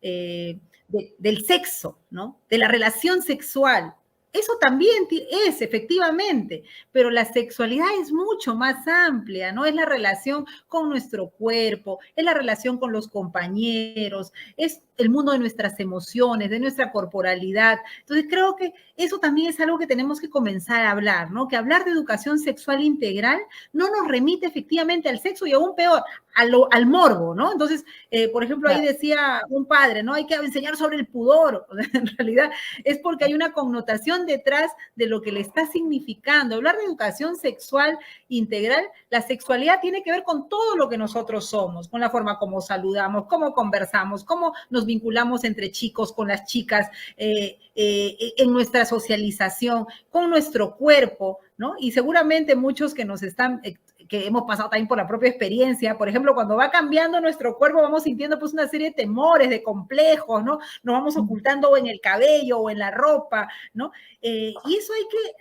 del sexo, ¿no? De la relación sexual. Eso también es, efectivamente, pero la sexualidad es mucho más amplia, ¿no? Es la relación con nuestro cuerpo, es la relación con los compañeros, es el mundo de nuestras emociones, de nuestra corporalidad. Entonces, creo que eso también es algo que tenemos que comenzar a hablar, ¿no? Que hablar de educación sexual integral no nos remite efectivamente al sexo y aún peor, al morbo, ¿no? Entonces, por ejemplo, ahí decía un padre, ¿no? Hay que enseñar sobre el pudor. En realidad, es porque hay una connotación detrás de lo que le está significando. Hablar de educación sexual integral, la sexualidad tiene que ver con todo lo que nosotros somos, con la forma como saludamos, cómo conversamos, cómo nos vinculamos entre chicos con las chicas, en nuestra socialización, con nuestro cuerpo, ¿no? Y seguramente muchos que nos están, que hemos pasado también por la propia experiencia, por ejemplo, cuando va cambiando nuestro cuerpo, vamos sintiendo pues una serie de temores, de complejos, ¿no? Nos vamos ocultando o en el cabello o en la ropa, ¿no? Y eso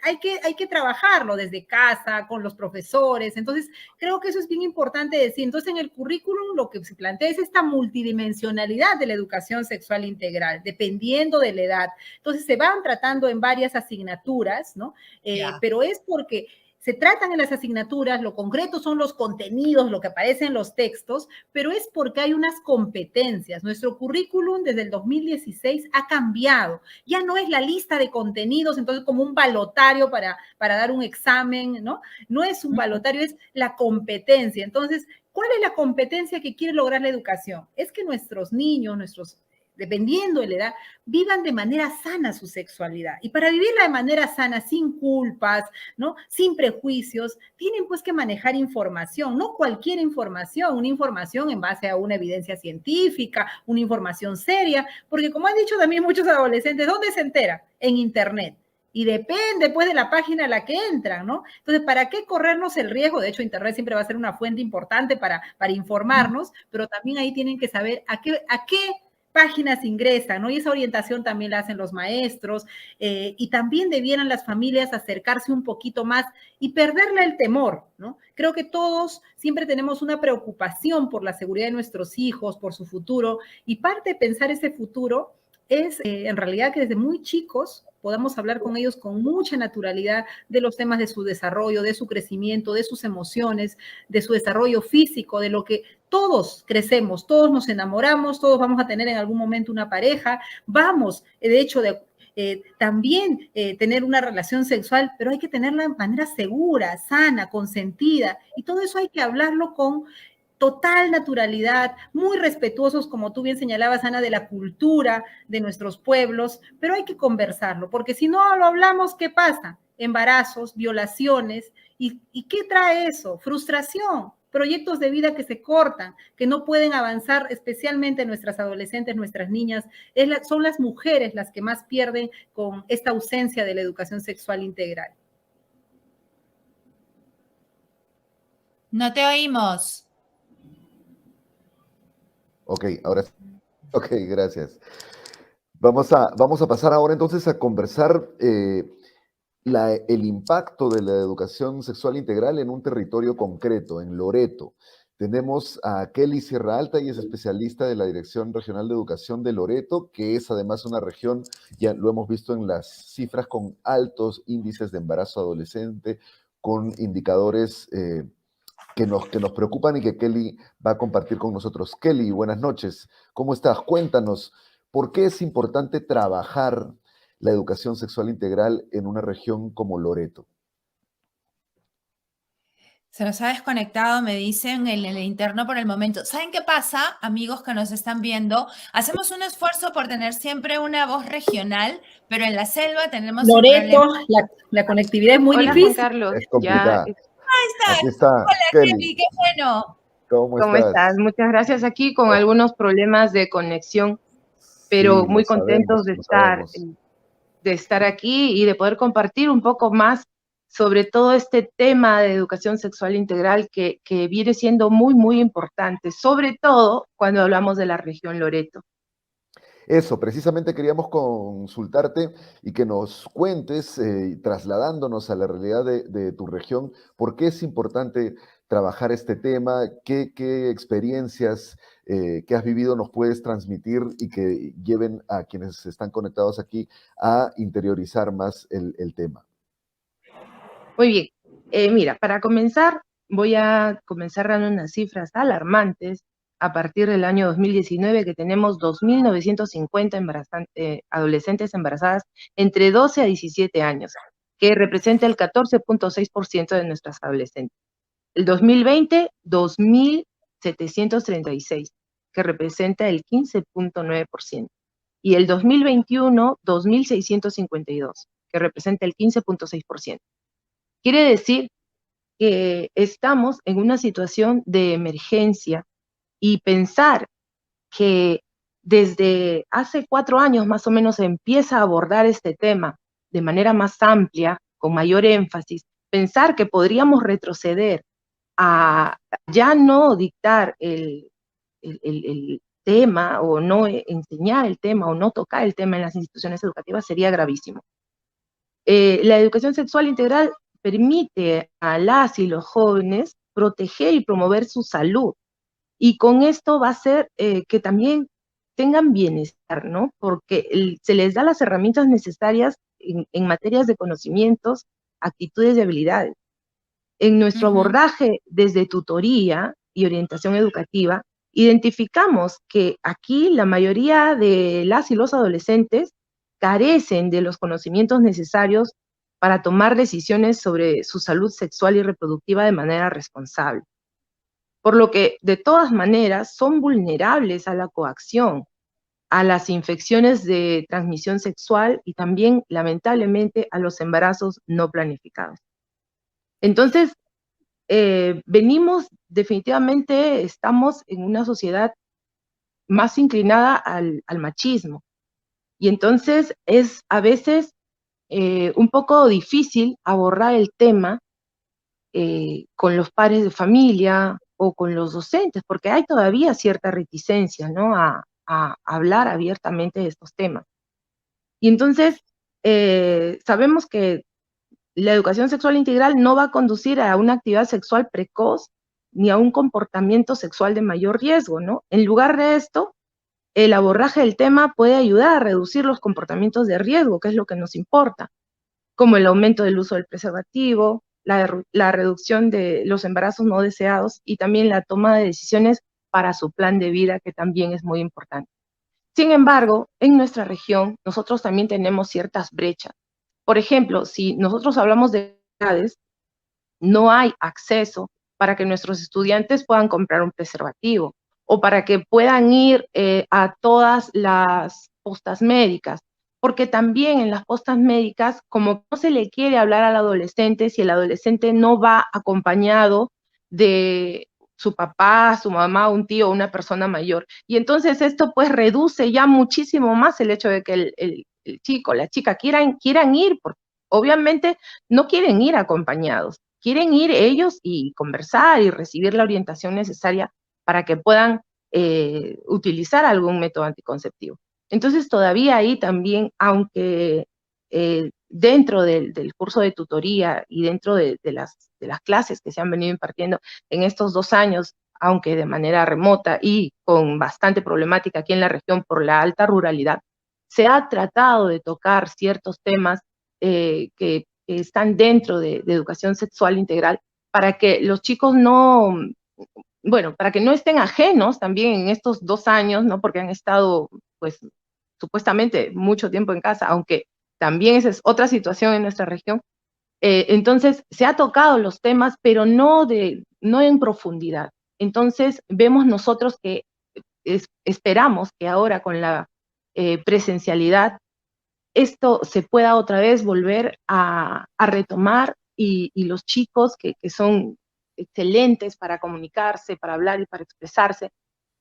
hay que trabajarlo desde casa, con los profesores. Entonces, creo que eso es bien importante decir. Entonces, en el currículum lo que se plantea es esta multidimensionalidad de la educación sexual integral, dependiendo de la edad. Entonces, se van tratando en varias asignaturas, ¿no? Pero es porque se tratan en las asignaturas, lo concreto son los contenidos, lo que aparece en los textos, pero es porque hay unas competencias. Nuestro currículum desde el 2016 ha cambiado. Ya no es la lista de contenidos, entonces como un balotario para dar un examen, ¿no? No es un balotario, es la competencia. Entonces, ¿cuál es la competencia que quiere lograr la educación? Es que nuestros niños, dependiendo de la edad, vivan de manera sana su sexualidad. Y para vivirla de manera sana, sin culpas, ¿no? Sin prejuicios, tienen pues que manejar información, no cualquier información, una información en base a una evidencia científica, una información seria, porque como han dicho también muchos adolescentes, ¿dónde se entera? En internet. Y depende, pues, de la página a la que entran, ¿no? Entonces, ¿para qué corrernos el riesgo? De hecho, Internet siempre va a ser una fuente importante para informarnos, pero también ahí tienen que saber a qué páginas ingresan, ¿no? Y esa orientación también la hacen los maestros, y también debieran las familias acercarse un poquito más y perderle el temor, ¿no? Creo que todos siempre tenemos una preocupación por la seguridad de nuestros hijos, por su futuro, y parte de pensar ese futuro es en realidad que desde muy chicos podamos hablar con ellos con mucha naturalidad de los temas de su desarrollo, de su crecimiento, de sus emociones, de su desarrollo físico, de lo que todos crecemos, todos nos enamoramos, todos vamos a tener en algún momento una pareja, vamos, de hecho, también tener una relación sexual, pero hay que tenerla de manera segura, sana, consentida, y todo eso hay que hablarlo con total naturalidad, muy respetuosos, como tú bien señalabas, Ana, de la cultura de nuestros pueblos, pero hay que conversarlo, porque si no lo hablamos, ¿qué pasa? Embarazos, violaciones, ¿y qué trae eso? Frustración, proyectos de vida que se cortan, que no pueden avanzar, especialmente nuestras adolescentes, nuestras niñas, son las mujeres las que más pierden con esta ausencia de la educación sexual integral. No te oímos. Ok, ahora sí. Ok, gracias. Vamos a pasar ahora entonces a conversar el impacto de la educación sexual integral en un territorio concreto, en Loreto. Tenemos a Kelly Sierra Alta, y es especialista de la Dirección Regional de Educación de Loreto, que es además una región, ya lo hemos visto en las cifras, con altos índices de embarazo adolescente, con indicadores que nos preocupan y que Kelly va a compartir con nosotros. Kelly, buenas noches. ¿Cómo estás? Cuéntanos, ¿por qué es importante trabajar la educación sexual integral en una región como Loreto? Se nos ha desconectado, me dicen en el interno por el momento. ¿Saben qué pasa, amigos que nos están viendo? Hacemos un esfuerzo por tener siempre una voz regional, pero en la selva tenemos el Loreto, problema. la conectividad es muy Hola, difícil. Juan Carlos. Es complicada. Ahí estás. Aquí está, Hola, Kelly. Kelly, qué bueno. ¿Cómo ¿Cómo estás? estás? Muchas gracias. Aquí con algunos problemas de conexión, pero Sí, muy lo contentos sabemos, lo sabemos. de estar aquí y de poder compartir un poco más sobre todo este tema de educación sexual integral que viene siendo muy, muy importante, sobre todo cuando hablamos de la región Loreto. Eso, precisamente queríamos consultarte y que nos cuentes, trasladándonos a la realidad de tu región, por qué es importante trabajar este tema, qué experiencias que has vivido nos puedes transmitir y que lleven a quienes están conectados aquí a interiorizar más el tema. Muy bien. Mira, para comenzar, voy a comenzar dando unas cifras alarmantes. A partir del año 2019, que tenemos 2.950 adolescentes embarazadas entre 12 a 17 años, que representa el 14.6% de nuestras adolescentes. El 2020, 2.736, que representa el 15.9%. Y el 2021, 2.652, que representa el 15.6%. Quiere decir que estamos en una situación de emergencia, y pensar que desde hace 4 años más o menos se empieza a abordar este tema de manera más amplia, con mayor énfasis, pensar que podríamos retroceder a ya no dictar el tema, o no enseñar el tema, o no tocar el tema en las instituciones educativas, sería gravísimo. La educación sexual integral permite a las y los jóvenes proteger y promover su salud, y con esto va a hacer que también tengan bienestar, ¿no? Porque se les da las herramientas necesarias en materias de conocimientos, actitudes y habilidades. En nuestro abordaje desde tutoría y orientación educativa, identificamos que aquí la mayoría de las y los adolescentes carecen de los conocimientos necesarios para tomar decisiones sobre su salud sexual y reproductiva de manera responsable. Por lo que, de todas maneras, son vulnerables a la coacción, a las infecciones de transmisión sexual y también, lamentablemente, a los embarazos no planificados. Entonces, definitivamente estamos en una sociedad más inclinada al machismo. Y entonces es a veces un poco difícil abordar el tema con los padres de familia o con los docentes, porque hay todavía cierta reticencia, ¿no?, a hablar abiertamente de estos temas. Y entonces, sabemos que la educación sexual integral no va a conducir a una actividad sexual precoz ni a un comportamiento sexual de mayor riesgo, ¿no? En lugar de esto, el abordaje del tema puede ayudar a reducir los comportamientos de riesgo, que es lo que nos importa, como el aumento del uso del preservativo, la reducción de los embarazos no deseados y también la toma de decisiones para su plan de vida, que también es muy importante. Sin embargo, en nuestra región, nosotros también tenemos ciertas brechas. Por ejemplo, si nosotros hablamos de edades, no hay acceso para que nuestros estudiantes puedan comprar un preservativo o para que puedan ir a todas las postas médicas, porque también en las postas médicas, como no se le quiere hablar al adolescente, si el adolescente no va acompañado de su papá, su mamá, un tío, una persona mayor. Y entonces esto pues reduce ya muchísimo más el hecho de que el chico, la chica quieran ir, porque obviamente no quieren ir acompañados, quieren ir ellos y conversar y recibir la orientación necesaria para que puedan utilizar algún método anticonceptivo. Entonces todavía ahí también, aunque dentro del curso de tutoría y dentro de las clases que se han venido impartiendo en estos 2 años, aunque de manera remota y con bastante problemática aquí en la región por la alta ruralidad, se ha tratado de tocar ciertos temas que están dentro de educación sexual integral para que los chicos no, bueno, para que no estén ajenos también en estos 2 años, ¿no? Porque han estado, pues, supuestamente mucho tiempo en casa, aunque también esa es otra situación en nuestra región. Entonces, se ha tocado los temas, pero no en profundidad. Entonces, vemos nosotros que esperamos que ahora con la presencialidad, esto se pueda otra vez volver a retomar y los chicos que son excelentes para comunicarse, para hablar y para expresarse,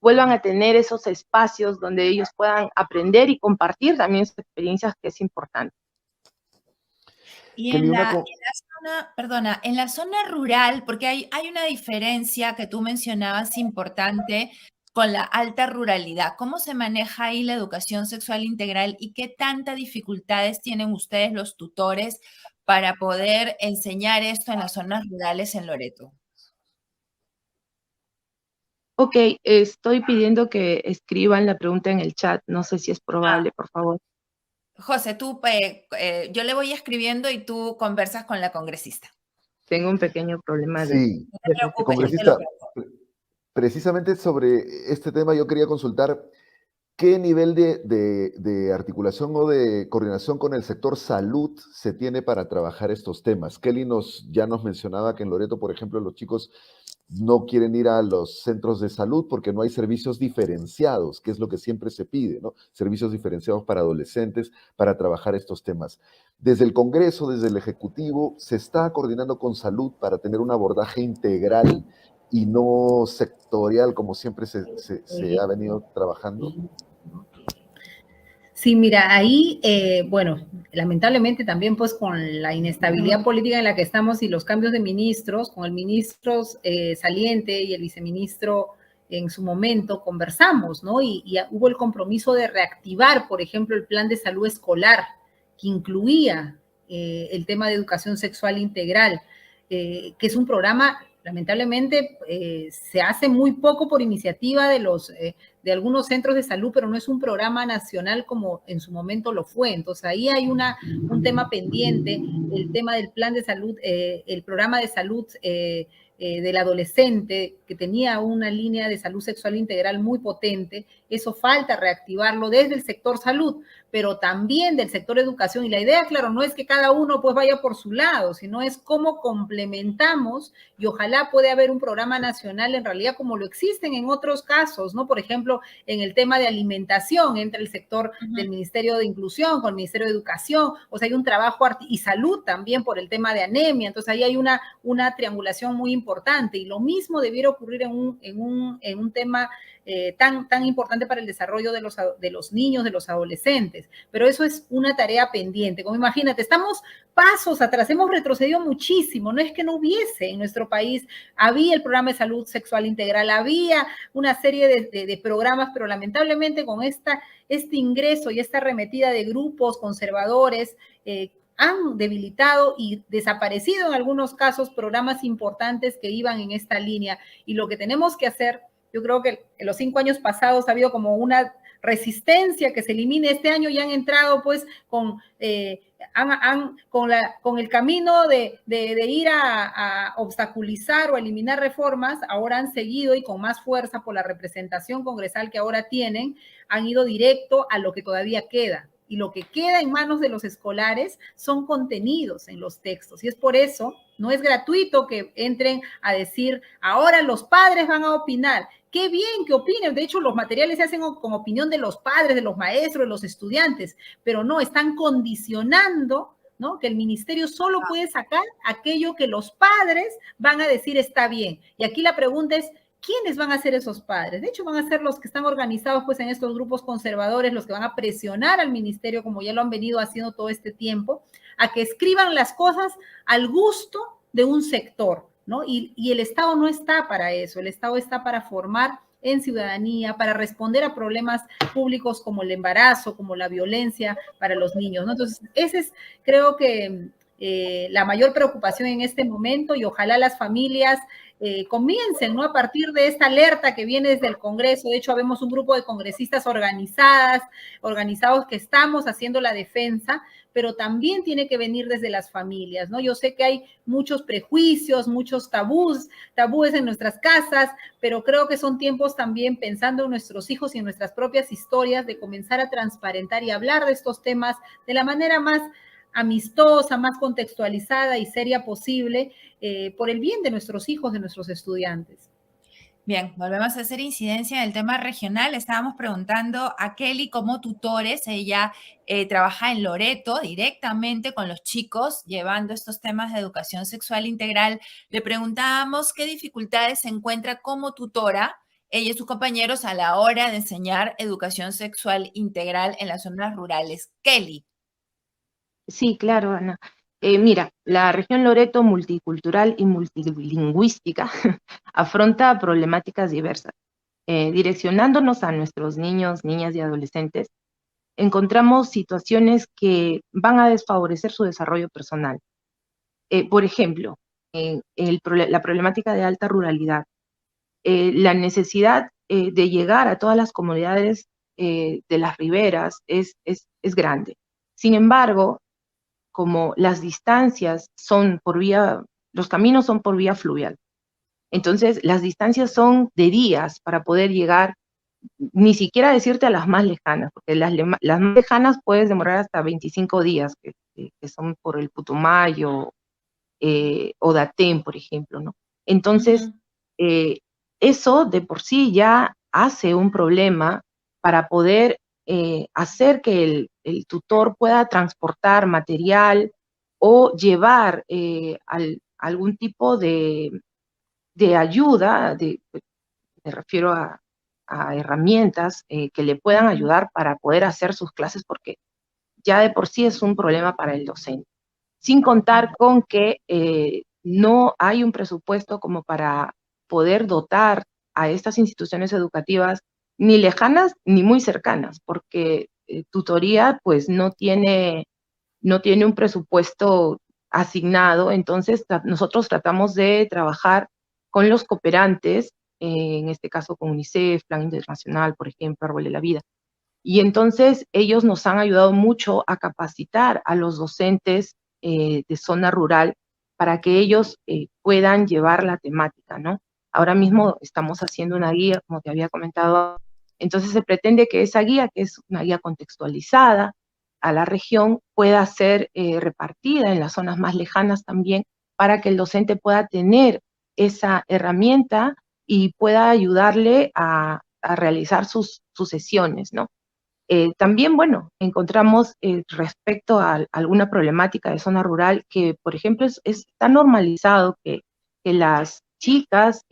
vuelvan a tener esos espacios donde ellos puedan aprender y compartir también sus experiencias, que es importante. Y en la zona, perdona, en la zona rural, porque hay una diferencia que tú mencionabas importante con la alta ruralidad. ¿Cómo se maneja ahí la educación sexual integral y qué tantas dificultades tienen ustedes, los tutores, para poder enseñar esto en las zonas rurales en Loreto? Ok, estoy pidiendo que escriban la pregunta en el chat. No sé si es probable, por favor. José, tú, yo le voy escribiendo y tú conversas con la congresista. Tengo un pequeño problema de... Sí, congresista, precisamente sobre este tema yo quería consultar qué nivel de articulación o de coordinación con el sector salud se tiene para trabajar estos temas. Kelly ya nos mencionaba que en Loreto, por ejemplo, los chicos no quieren ir a los centros de salud porque no hay servicios diferenciados, que es lo que siempre se pide, ¿no? Servicios diferenciados para adolescentes para trabajar estos temas. Desde el Congreso, desde el Ejecutivo, se está coordinando con salud para tener un abordaje integral y no sectorial como siempre se ha venido trabajando. Sí, mira, ahí, bueno, lamentablemente también pues con la inestabilidad política en la que estamos y los cambios de ministros, con el ministro saliente y el viceministro en su momento conversamos, ¿no? Y hubo el compromiso de reactivar, por ejemplo, el plan de salud escolar, que incluía el tema de educación sexual integral, que es un programa, lamentablemente, se hace muy poco por iniciativa de algunos centros de salud, pero no es un programa nacional como en su momento lo fue. Entonces, ahí hay un tema pendiente, el tema del plan de salud, el programa de salud del adolescente, que tenía una línea de salud sexual integral muy potente. Eso falta reactivarlo desde el sector salud, pero también del sector educación. Y la idea, claro, no es que cada uno pues vaya por su lado, sino es cómo complementamos y ojalá pueda haber un programa nacional en realidad como lo existen en otros casos, ¿no? Por ejemplo, en el tema de alimentación, entre el sector del Ministerio de Inclusión con el Ministerio de Educación, o sea, hay un trabajo y salud también por el tema de anemia. Entonces, ahí hay una triangulación muy importante y lo mismo debiera ocurrir en un tema tan importante para el desarrollo de los niños, de los adolescentes, pero eso es una tarea pendiente. Como imagínate, estamos pasos atrás, hemos retrocedido muchísimo, no es que no hubiese en nuestro país, había el programa de salud sexual integral, había una serie de programas, pero lamentablemente con este ingreso y esta arremetida de grupos conservadores, han debilitado y desaparecido en algunos casos programas importantes que iban en esta línea. Y lo que tenemos que hacer, yo creo que en los 5 años pasados ha habido como una resistencia que se elimine. Este año ya han entrado pues con el camino de ir a obstaculizar o eliminar reformas. Ahora han seguido y con más fuerza por la representación congresal que ahora tienen, han ido directo a lo que todavía queda. Y lo que queda en manos de los escolares son contenidos en los textos. Y es por eso, no es gratuito que entren a decir, ahora los padres van a opinar. Qué bien que opinen. De hecho, los materiales se hacen con opinión de los padres, de los maestros, de los estudiantes. Pero no, están condicionando, ¿no? Que el ministerio solo puede sacar aquello que los padres van a decir está bien. Y aquí la pregunta es, ¿quiénes van a ser esos padres? De hecho, van a ser los que están organizados pues, en estos grupos conservadores, los que van a presionar al ministerio, como ya lo han venido haciendo todo este tiempo, a que escriban las cosas al gusto de un sector, ¿no? Y el Estado no está para eso, el Estado está para formar en ciudadanía, para responder a problemas públicos como el embarazo, como la violencia para los niños, ¿no? Entonces, ese es, creo que la mayor preocupación en este momento, y ojalá las familias comiencen, ¿no? A partir de esta alerta que viene desde el Congreso. De hecho, vemos un grupo de congresistas organizados que estamos haciendo la defensa, pero también tiene que venir desde las familias, ¿no? Yo sé que hay muchos prejuicios, muchos tabúes en nuestras casas, pero creo que son tiempos también, pensando en nuestros hijos y en nuestras propias historias, de comenzar a transparentar y hablar de estos temas de la manera más amistosa, más contextualizada y seria posible, por el bien de nuestros hijos, de nuestros estudiantes. Bien, volvemos a hacer incidencia en el tema regional. Estábamos preguntando a Kelly como tutores. Ella trabaja en Loreto directamente con los chicos, llevando estos temas de educación sexual integral. Le preguntábamos qué dificultades se encuentra como tutora ella y sus compañeros a la hora de enseñar educación sexual integral en las zonas rurales. Kelly. Sí, claro, Ana. Mira, la región Loreto multicultural y multilingüística afronta problemáticas diversas. Direccionándonos a nuestros niños, niñas y adolescentes, encontramos situaciones que van a desfavorecer su desarrollo personal. Por ejemplo, la problemática de alta ruralidad, la necesidad de llegar a todas las comunidades de las riberas es grande. Sin embargo, como las distancias son los caminos son por vía fluvial. Entonces, las distancias son de días para poder llegar, ni siquiera decirte a las más lejanas, porque las más lejanas puedes demorar hasta 25 días, que son por el Putumayo o Datén, por ejemplo, ¿no? Entonces, eso de por sí ya hace un problema para poder hacer que el tutor pueda transportar material o llevar algún tipo de ayuda, me refiero a herramientas que le puedan ayudar para poder hacer sus clases, porque ya de por sí es un problema para el docente. Sin contar con que no hay un presupuesto como para poder dotar a estas instituciones educativas ni lejanas ni muy cercanas, porque tutoría pues no tiene un presupuesto asignado. Entonces nosotros tratamos de trabajar con los cooperantes, en este caso con UNICEF, Plan Internacional, por ejemplo, Árbol de la Vida, y entonces ellos nos han ayudado mucho a capacitar a los docentes de zona rural para que ellos puedan llevar la temática, ¿no? Ahora mismo estamos haciendo una guía, como te había comentado, entonces se pretende que esa guía, que es una guía contextualizada a la región, pueda ser repartida en las zonas más lejanas también, para que el docente pueda tener esa herramienta y pueda ayudarle a realizar sus sesiones, ¿no? También, bueno, encontramos respecto a alguna problemática de zona rural que, por ejemplo, está normalizado que las chicas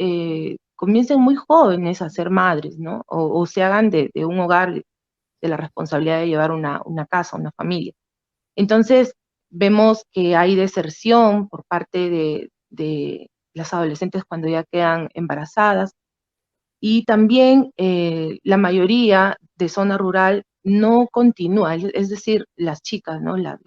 comiencen muy jóvenes a ser madres, ¿no? O se hagan de un hogar, de la responsabilidad de llevar una casa, una familia. Entonces, vemos que hay deserción por parte de las adolescentes cuando ya quedan embarazadas, y también la mayoría de zona rural no continúa, es decir, las chicas, ¿no? Las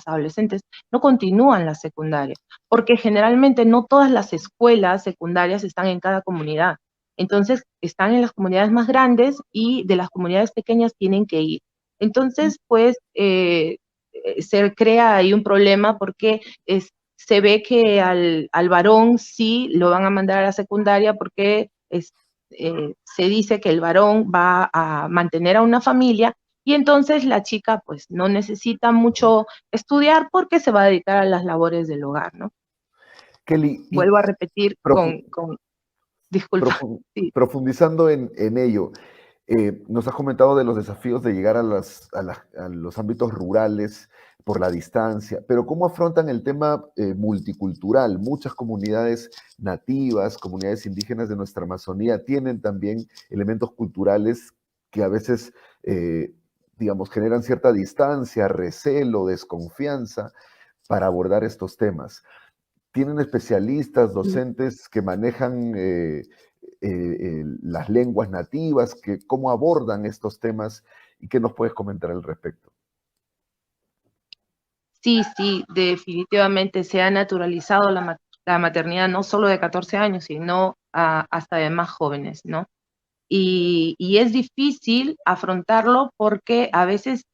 adolescentes no continúan la secundaria, porque generalmente no todas las escuelas secundarias están en cada comunidad. Entonces, están en las comunidades más grandes y de las comunidades pequeñas tienen que ir. Entonces, pues, se crea ahí un problema, porque se ve que al varón sí lo van a mandar a la secundaria, porque se dice que el varón va a mantener a una familia, y entonces la chica pues no necesita mucho estudiar porque se va a dedicar a las labores del hogar, ¿no? Kelly, vuelvo a repetir disculpa. Sí. Profundizando en ello, nos has comentado de los desafíos de llegar a los ámbitos rurales por la distancia, pero ¿cómo afrontan el tema multicultural? Muchas comunidades nativas, comunidades indígenas de nuestra Amazonía tienen también elementos culturales que a veces, digamos, generan cierta distancia, recelo, desconfianza para abordar estos temas. ¿Tienen especialistas, docentes que manejan las lenguas nativas? ¿Cómo abordan estos temas? ¿Y qué nos puedes comentar al respecto? Sí, definitivamente se ha naturalizado la maternidad no solo de 14 años, sino hasta de más jóvenes, ¿no? Y es difícil afrontarlo porque a veces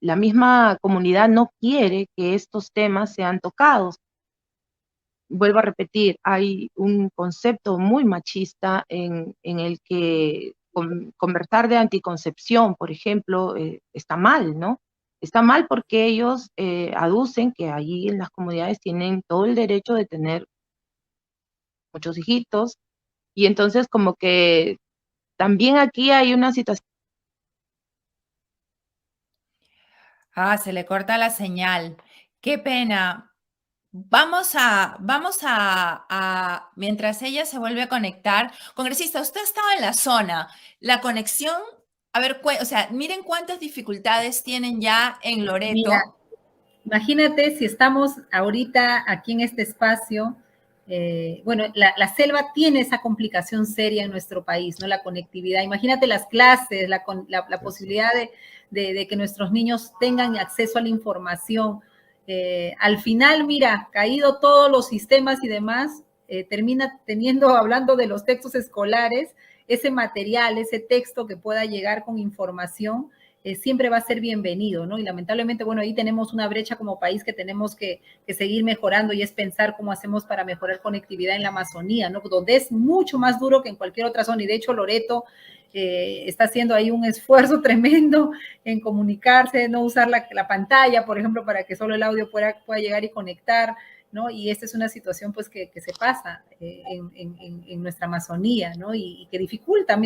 la misma comunidad no quiere que estos temas sean tocados. Vuelvo a repetir, hay un concepto muy machista en el que conversar de anticoncepción, por ejemplo, está mal, ¿no? Está mal porque ellos aducen que allí en las comunidades tienen todo el derecho de tener muchos hijitos, y entonces como que también aquí hay una situación. Se le corta la señal. Qué pena. Mientras ella se vuelve a conectar, congresista, usted estaba en la zona, la conexión, a ver, o sea, miren cuántas dificultades tienen ya en Loreto. Mira, imagínate si estamos ahorita aquí en este espacio, bueno, la selva tiene esa complicación seria en nuestro país, ¿no? La conectividad. Imagínate las clases, la posibilidad de que nuestros niños tengan acceso a la información. Al final, mira, caído todos los sistemas y demás, termina hablando de los textos escolares, ese material, ese texto que pueda llegar con información, siempre va a ser bienvenido, ¿no? Y lamentablemente, bueno, ahí tenemos una brecha como país que tenemos que seguir mejorando, y es pensar cómo hacemos para mejorar conectividad en la Amazonía, ¿no? Donde es mucho más duro que en cualquier otra zona, y de hecho Loreto está haciendo ahí un esfuerzo tremendo en comunicarse, no usar la pantalla, por ejemplo, para que solo el audio pueda llegar y conectar, ¿no? Y esta es una situación pues que se pasa en nuestra Amazonía, ¿no? Y que dificulta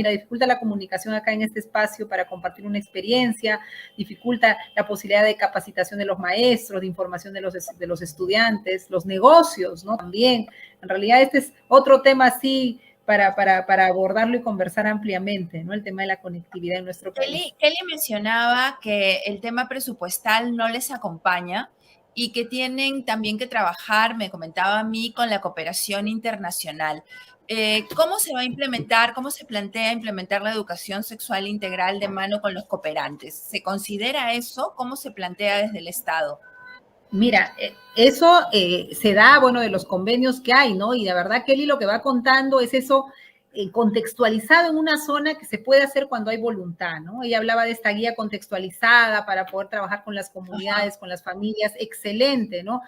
la comunicación acá en este espacio para compartir una experiencia, dificulta la posibilidad de capacitación de los maestros, de información de los estudiantes, los negocios, ¿no? También, en realidad este es otro tema así para abordarlo y conversar ampliamente, ¿no? El tema de la conectividad en nuestro país. Kelly mencionaba que el tema presupuestal no les acompaña y que tienen también que trabajar, me comentaba a mí, con la cooperación internacional. ¿Cómo se va a implementar, cómo se plantea implementar la educación sexual integral de mano con los cooperantes? ¿Se considera eso? ¿Cómo se plantea desde el Estado? Mira, eso se da, bueno, de los convenios que hay, ¿no? Y la verdad, Kelly lo que va contando es eso contextualizado en una zona que se puede hacer cuando hay voluntad, ¿no? Ella hablaba de esta guía contextualizada para poder trabajar con las comunidades, con las familias, excelente, ¿no?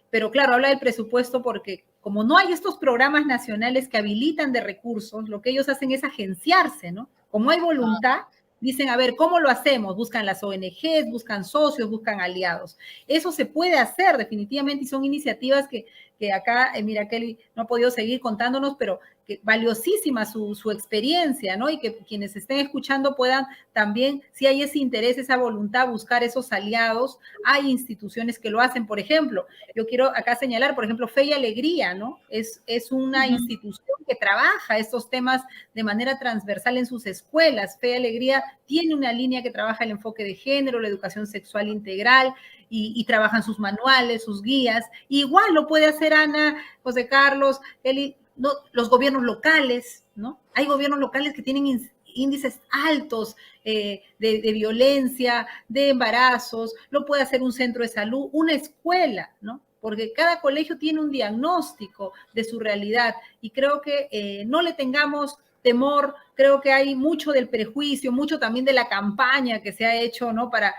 Pero claro, habla del presupuesto porque como no hay estos programas nacionales que habilitan de recursos, lo que ellos hacen es agenciarse, ¿no? Como hay voluntad, dicen, a ver, ¿cómo lo hacemos? Buscan las ONGs, buscan socios, buscan aliados. Eso se puede hacer definitivamente y son iniciativas que acá, mira, Kelly no ha podido seguir contándonos, pero que valiosísima su experiencia, ¿no? Y que quienes estén escuchando puedan también, si hay ese interés, esa voluntad, buscar esos aliados. Hay instituciones que lo hacen, por ejemplo, yo quiero acá señalar, por ejemplo, Fe y Alegría, ¿no? Es una institución que trabaja estos temas de manera transversal en sus escuelas. Fe y Alegría tiene una línea que trabaja el enfoque de género, la educación sexual integral, y trabajan sus manuales, sus guías. Igual lo puede hacer Ana, José Carlos, Eli, ¿no? Los gobiernos locales, ¿no? Hay gobiernos locales que tienen índices altos de violencia, de embarazos, lo puede hacer un centro de salud, una escuela, ¿no? Porque cada colegio tiene un diagnóstico de su realidad y creo que no le tengamos temor, creo que hay mucho del prejuicio, mucho también de la campaña que se ha hecho, ¿no? Para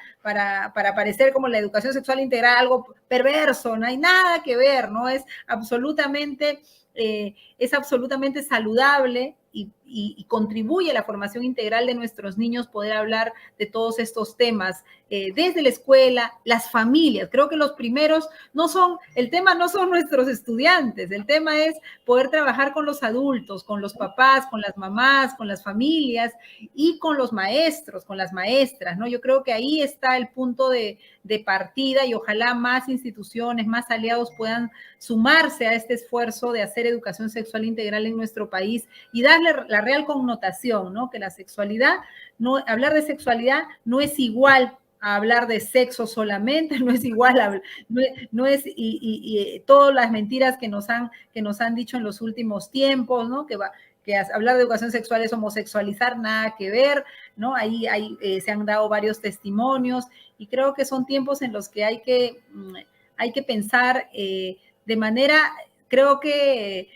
parecer como la educación sexual integral, algo perverso, no hay nada que ver, ¿no? Es absolutamente saludable y contribuye a la formación integral de nuestros niños poder hablar de todos estos temas desde la escuela, las familias. Creo que los primeros el tema no son nuestros estudiantes, el tema es poder trabajar con los adultos, con los papás, con las mamás, con las familias y con los maestros, con las maestras, ¿no? Yo creo que ahí está el punto de partida y ojalá más instituciones, más aliados puedan sumarse a este esfuerzo de hacer educación sexual integral en nuestro país y darle la real connotación, ¿no? Que la sexualidad, hablar de sexualidad no es igual a hablar de sexo solamente, no es igual, no es, y todas las mentiras que nos han dicho en los últimos tiempos, ¿no? Que hablar de educación sexual es homosexualizar, nada que ver, ¿no? Ahí se han dado varios testimonios y creo que son tiempos en los que hay que pensar de manera, creo que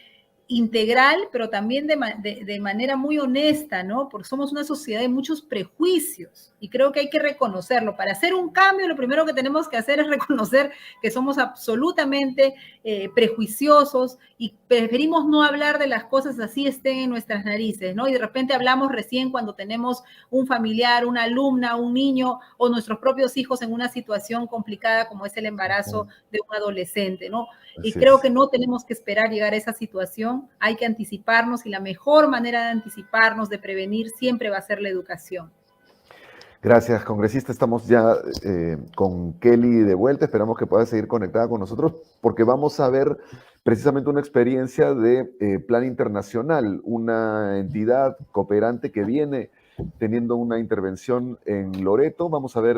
integral, pero también de manera muy honesta, ¿no? Porque somos una sociedad de muchos prejuicios y creo que hay que reconocerlo. Para hacer un cambio, lo primero que tenemos que hacer es reconocer que somos absolutamente prejuiciosos y preferimos no hablar de las cosas así estén en nuestras narices, ¿no? Y de repente hablamos recién cuando tenemos un familiar, una alumna, un niño o nuestros propios hijos en una situación complicada como es el embarazo de un adolescente, ¿no? Y creo que no tenemos que esperar llegar a esa situación, hay que anticiparnos y la mejor manera de anticiparnos, de prevenir, siempre va a ser la educación. Gracias, congresista. Estamos ya con Kelly de vuelta. Esperamos que pueda seguir conectada con nosotros porque vamos a ver precisamente una experiencia de Plan Internacional, una entidad cooperante que viene teniendo una intervención en Loreto. Vamos a ver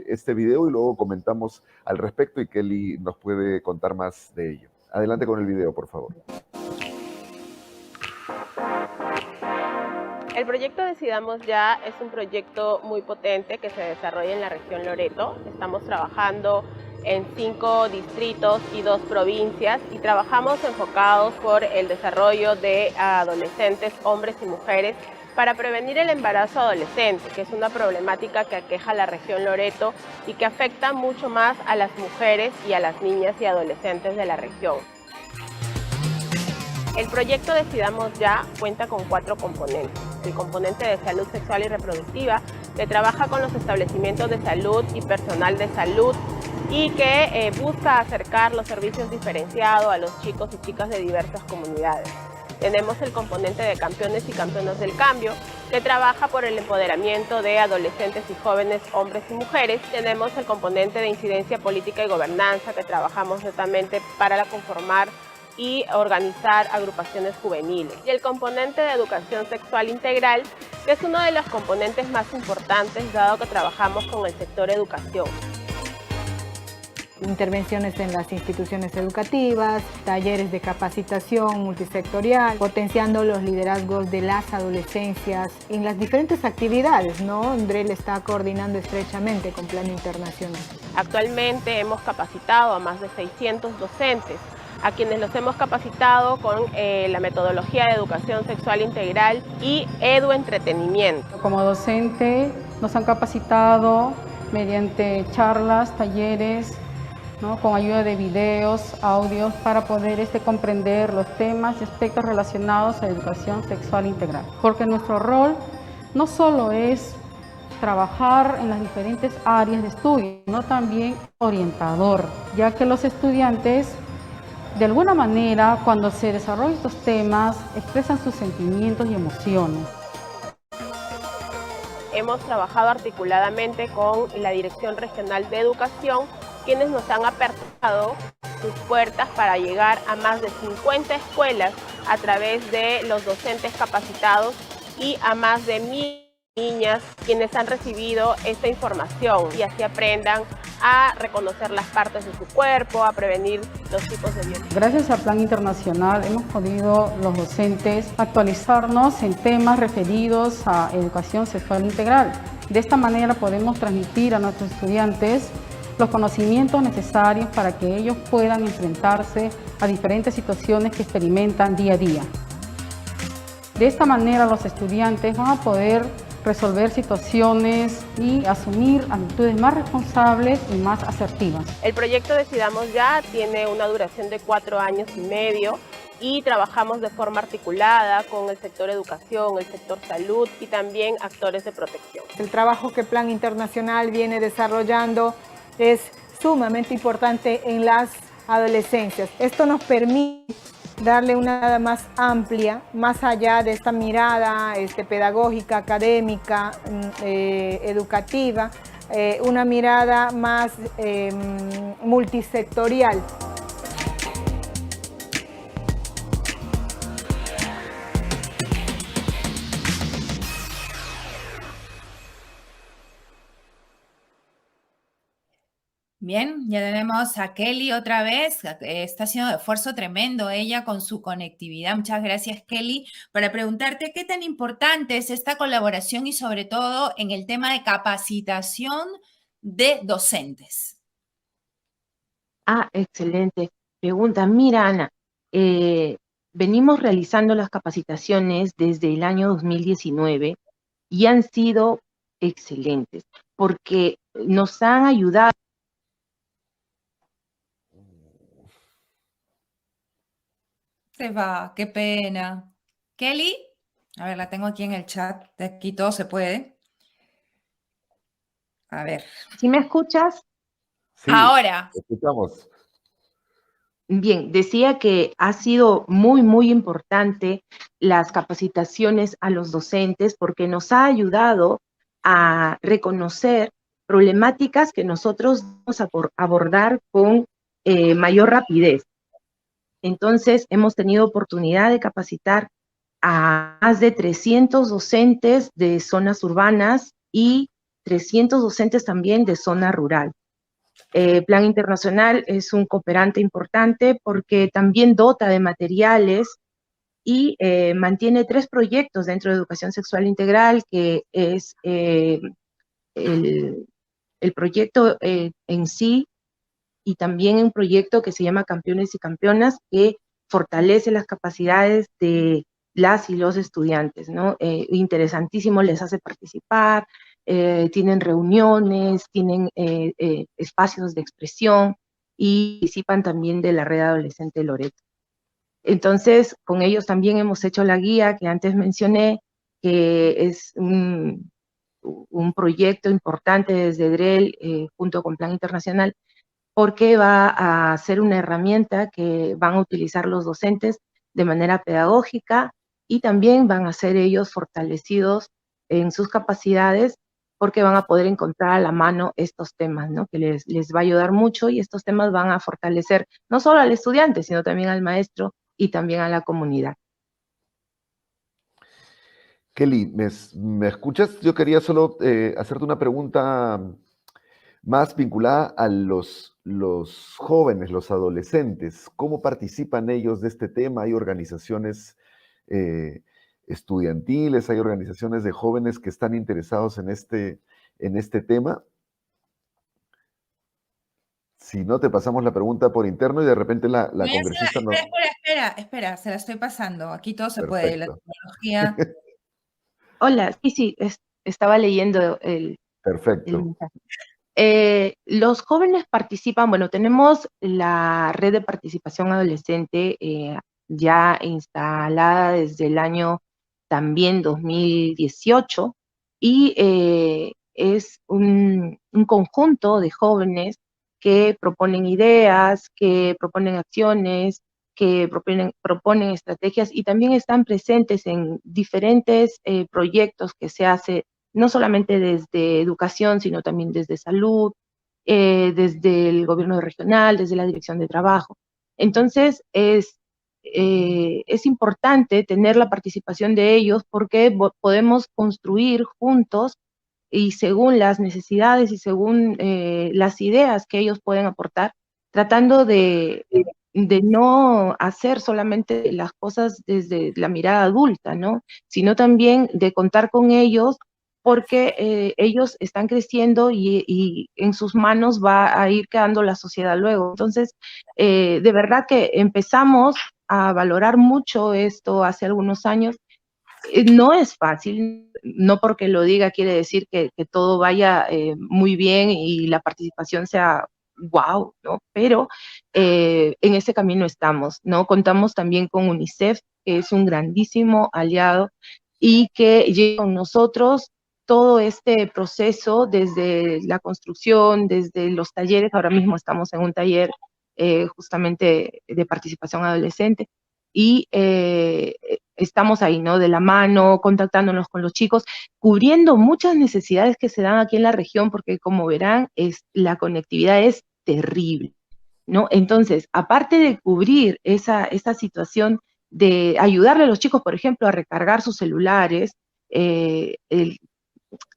este video y luego comentamos al respecto y Kelly nos puede contar más de ello. Adelante con el video, por favor. El proyecto Decidamos Ya es un proyecto muy potente que se desarrolla en la región Loreto. Estamos trabajando en 5 distritos y 2 provincias y trabajamos enfocados por el desarrollo de adolescentes, hombres y mujeres para prevenir el embarazo adolescente, que es una problemática que aqueja a la región Loreto y que afecta mucho más a las mujeres y a las niñas y adolescentes de la región. El proyecto Decidamos Ya cuenta con 4 componentes. El componente de salud sexual y reproductiva, que trabaja con los establecimientos de salud y personal de salud y que busca acercar los servicios diferenciados a los chicos y chicas de diversas comunidades. Tenemos el componente de campeones y campeonas del cambio, que trabaja por el empoderamiento de adolescentes y jóvenes, hombres y mujeres. Tenemos el componente de incidencia política y gobernanza, que trabajamos netamente para conformar y organizar agrupaciones juveniles. Y el componente de educación sexual integral, que es uno de los componentes más importantes, dado que trabajamos con el sector educación. Intervenciones en las instituciones educativas, talleres de capacitación multisectorial, potenciando los liderazgos de las adolescencias en las diferentes actividades, ¿no? DREL está coordinando estrechamente con Plan Internacional. Actualmente hemos capacitado a más de 600 docentes, a quienes los hemos capacitado con la metodología de educación sexual integral y eduentretenimiento. Como docente nos han capacitado mediante charlas, talleres, ¿no? Con ayuda de videos, audios, para poder comprender los temas y aspectos relacionados a educación sexual integral. Porque nuestro rol no solo es trabajar en las diferentes áreas de estudio, sino también orientador, ya que los estudiantes, de alguna manera, cuando se desarrollan estos temas, expresan sus sentimientos y emociones. Hemos trabajado articuladamente con la Dirección Regional de Educación, quienes nos han aperturado sus puertas para llegar a más de 50 escuelas a través de los docentes capacitados y a más de 1000 niñas quienes han recibido esta información y así aprendan a reconocer las partes de su cuerpo, a prevenir los tipos de violencia. Gracias al Plan Internacional hemos podido los docentes actualizarnos en temas referidos a educación sexual integral. De esta manera podemos transmitir a nuestros estudiantes los conocimientos necesarios para que ellos puedan enfrentarse a diferentes situaciones que experimentan día a día. De esta manera los estudiantes van a poder resolver situaciones y asumir actitudes más responsables y más asertivas. El proyecto Decidamos Ya tiene una duración de 4 años y medio y trabajamos de forma articulada con el sector educación, el sector salud y también actores de protección. El trabajo que Plan Internacional viene desarrollando es sumamente importante en las adolescencias. Esto nos permite darle una mirada más amplia, más allá de esta mirada pedagógica, académica, educativa, una mirada más multisectorial. Bien, ya tenemos a Kelly otra vez, está haciendo un esfuerzo tremendo ella con su conectividad. Muchas gracias, Kelly, para preguntarte qué tan importante es esta colaboración y sobre todo en el tema de capacitación de docentes. Ah, excelente pregunta. Mira, Ana, venimos realizando las capacitaciones desde el año 2019 y han sido excelentes porque nos han ayudado. Se va, qué pena. Kelly, a ver, la tengo aquí en el chat, de aquí todo se puede. A ver. ¿Sí me escuchas? Sí, ahora. Escuchamos. Bien, decía que ha sido muy, muy importante las capacitaciones a los docentes porque nos ha ayudado a reconocer problemáticas que nosotros vamos a abordar con mayor rapidez. Entonces, hemos tenido oportunidad de capacitar a más de 300 docentes de zonas urbanas y 300 docentes también de zona rural. Plan Internacional es un cooperante importante porque también dota de materiales y mantiene 3 proyectos dentro de Educación Sexual Integral, que es el proyecto en sí, y también un proyecto que se llama Campeones y Campeonas, que fortalece las capacidades de las y los estudiantes, ¿no? Interesantísimo, les hace participar, tienen reuniones, tienen espacios de expresión y participan también de la red adolescente Loreto. Entonces, con ellos también hemos hecho la guía que antes mencioné, que es un proyecto importante desde DREL junto con Plan Internacional, porque va a ser una herramienta que van a utilizar los docentes de manera pedagógica y también van a ser ellos fortalecidos en sus capacidades porque van a poder encontrar a la mano estos temas, ¿no? Que les va a ayudar mucho y estos temas van a fortalecer no solo al estudiante, sino también al maestro y también a la comunidad. Kelly, ¿me escuchas? Yo quería solo hacerte una pregunta más vinculada a los jóvenes, los adolescentes. ¿Cómo participan ellos de este tema? ¿Hay organizaciones estudiantiles, hay organizaciones de jóvenes que están interesados en este tema? Si no, te pasamos la pregunta por interno y de repente la congresista nos... Espera, se la estoy pasando. Aquí todo se puede, la tecnología. Hola, sí, estaba leyendo el mensaje. Los jóvenes participan, bueno, tenemos la red de participación adolescente ya instalada desde el año también 2018 y es un conjunto de jóvenes que proponen ideas, que proponen acciones, que proponen estrategias y también están presentes en diferentes proyectos que se hace no solamente desde educación, sino también desde salud, desde el gobierno regional, desde la dirección de trabajo. Entonces, es importante tener la participación de ellos porque podemos construir juntos y según las necesidades y según las ideas que ellos pueden aportar, tratando de no hacer solamente las cosas desde la mirada adulta, ¿no? Sino también de contar con ellos porque ellos están creciendo y en sus manos va a ir quedando la sociedad luego. Entonces, de verdad que empezamos a valorar mucho esto hace algunos años. No es fácil, no porque lo diga quiere decir que todo vaya muy bien y la participación sea wow, ¿no? Pero en ese camino estamos, ¿no? Contamos también con UNICEF, que es un grandísimo aliado y que lleva con nosotros todo este proceso desde la construcción, desde los talleres. Ahora mismo estamos en un taller justamente de participación adolescente y estamos ahí, ¿no? De la mano, contactándonos con los chicos, cubriendo muchas necesidades que se dan aquí en la región, porque como verán, la conectividad es terrible, ¿no? Entonces, aparte de cubrir esa situación de ayudarle a los chicos, por ejemplo, a recargar sus celulares,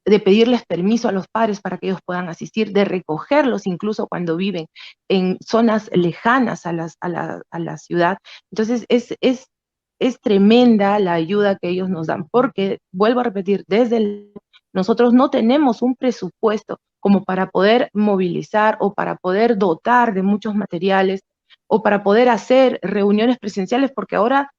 de pedirles permiso a los padres para que ellos puedan asistir, de recogerlos incluso cuando viven en zonas lejanas a la ciudad. Entonces es tremenda la ayuda que ellos nos dan, porque, vuelvo a repetir, nosotros no tenemos un presupuesto como para poder movilizar o para poder dotar de muchos materiales o para poder hacer reuniones presenciales, porque ahora,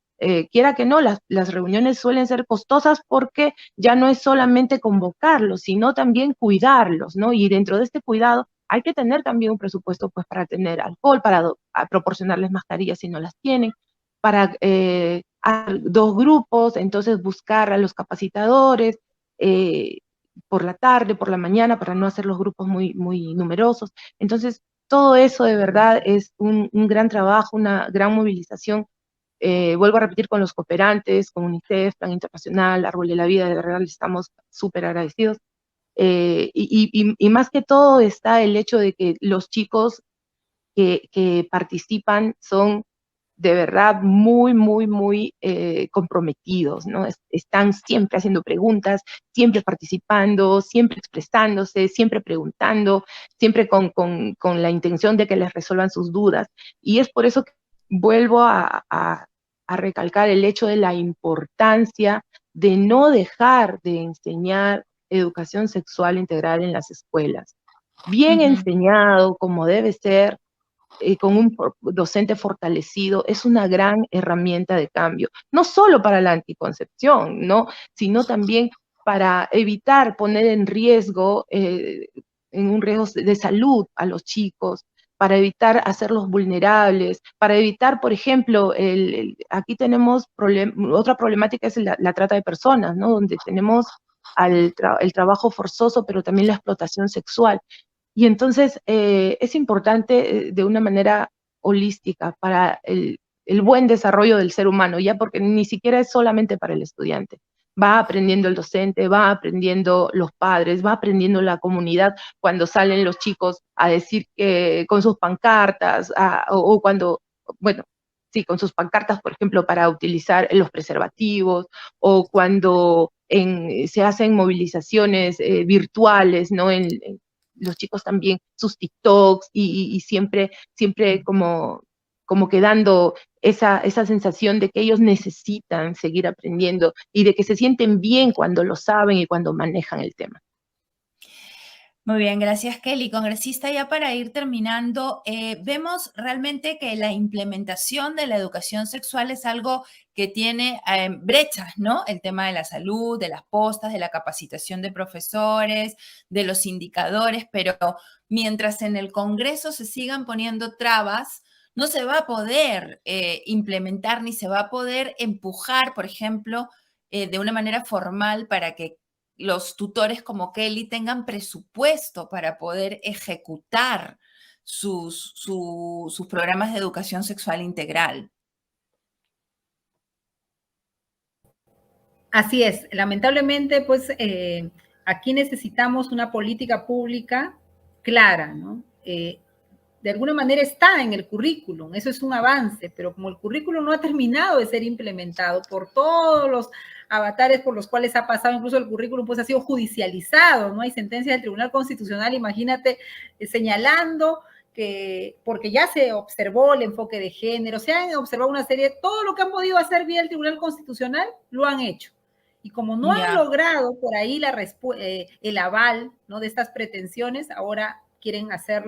quiera que no, las reuniones suelen ser costosas porque ya no es solamente convocarlos, sino también cuidarlos, ¿no? Y dentro de este cuidado hay que tener también un presupuesto pues para tener alcohol, para proporcionarles mascarillas si no las tienen, para dos grupos, entonces buscar a los capacitadores, por la tarde, por la mañana, para no hacer los grupos muy, muy numerosos. Entonces, todo eso de verdad es un gran trabajo, una gran movilización. Vuelvo a repetir, con los cooperantes, con UNICEF, Plan Internacional, Árbol de la Vida, de verdad les estamos súper agradecidos. Y más que todo está el hecho de que los chicos que participan son de verdad muy, muy, muy comprometidos, ¿no? Están siempre haciendo preguntas, siempre participando, siempre expresándose, siempre preguntando, siempre con la intención de que les resuelvan sus dudas. Y es por eso que vuelvo a recalcar el hecho de la importancia de no dejar de enseñar educación sexual integral en las escuelas. Bien enseñado, como debe ser, con un docente fortalecido, es una gran herramienta de cambio, no solo para la anticoncepción, ¿no? Sino también para evitar poner en riesgo, en un riesgo de salud a los chicos, para evitar hacerlos vulnerables, para evitar, por ejemplo, aquí tenemos otra problemática, es la trata de personas, ¿no? Donde tenemos el trabajo forzoso, pero también la explotación sexual. Y entonces es importante de una manera holística para el buen desarrollo del ser humano, ya, porque ni siquiera es solamente para el estudiante. Va aprendiendo el docente, va aprendiendo los padres, va aprendiendo la comunidad cuando salen los chicos a decir que con sus pancartas, o cuando, bueno, sí, con sus pancartas, por ejemplo, para utilizar los preservativos, o cuando se hacen movilizaciones virtuales, ¿no? Los chicos también sus TikToks y siempre como que dando esa sensación de que ellos necesitan seguir aprendiendo y de que se sienten bien cuando lo saben y cuando manejan el tema. Muy bien, gracias Kelly. Congresista, ya para ir terminando, vemos realmente que la implementación de la educación sexual es algo que tiene brechas, ¿no? El tema de la salud, de las postas, de la capacitación de profesores, de los indicadores, pero mientras en el Congreso se sigan poniendo trabas, no se va a poder implementar ni se va a poder empujar, por ejemplo, de una manera formal para que los tutores como Kelly tengan presupuesto para poder ejecutar sus programas de educación sexual integral. Así es, lamentablemente, pues aquí necesitamos una política pública clara, ¿no? De alguna manera está en el currículum, eso es un avance, pero como el currículum no ha terminado de ser implementado por todos los avatares por los cuales ha pasado, incluso el currículum pues ha sido judicializado, ¿no? Hay sentencias del Tribunal Constitucional, imagínate, señalando que, porque ya se observó el enfoque de género, se han observado una serie, todo lo que han podido hacer bien el Tribunal Constitucional, lo han hecho. Y como no han logrado por ahí el aval, ¿no?, de estas pretensiones, ahora quieren hacer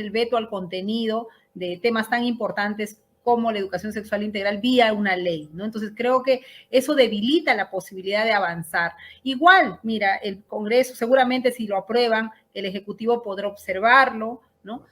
el veto al contenido de temas tan importantes como la educación sexual integral vía una ley, ¿no? Entonces creo que eso debilita la posibilidad de avanzar. Igual, mira, el Congreso seguramente si lo aprueban, el Ejecutivo podrá observarlo, ¿no?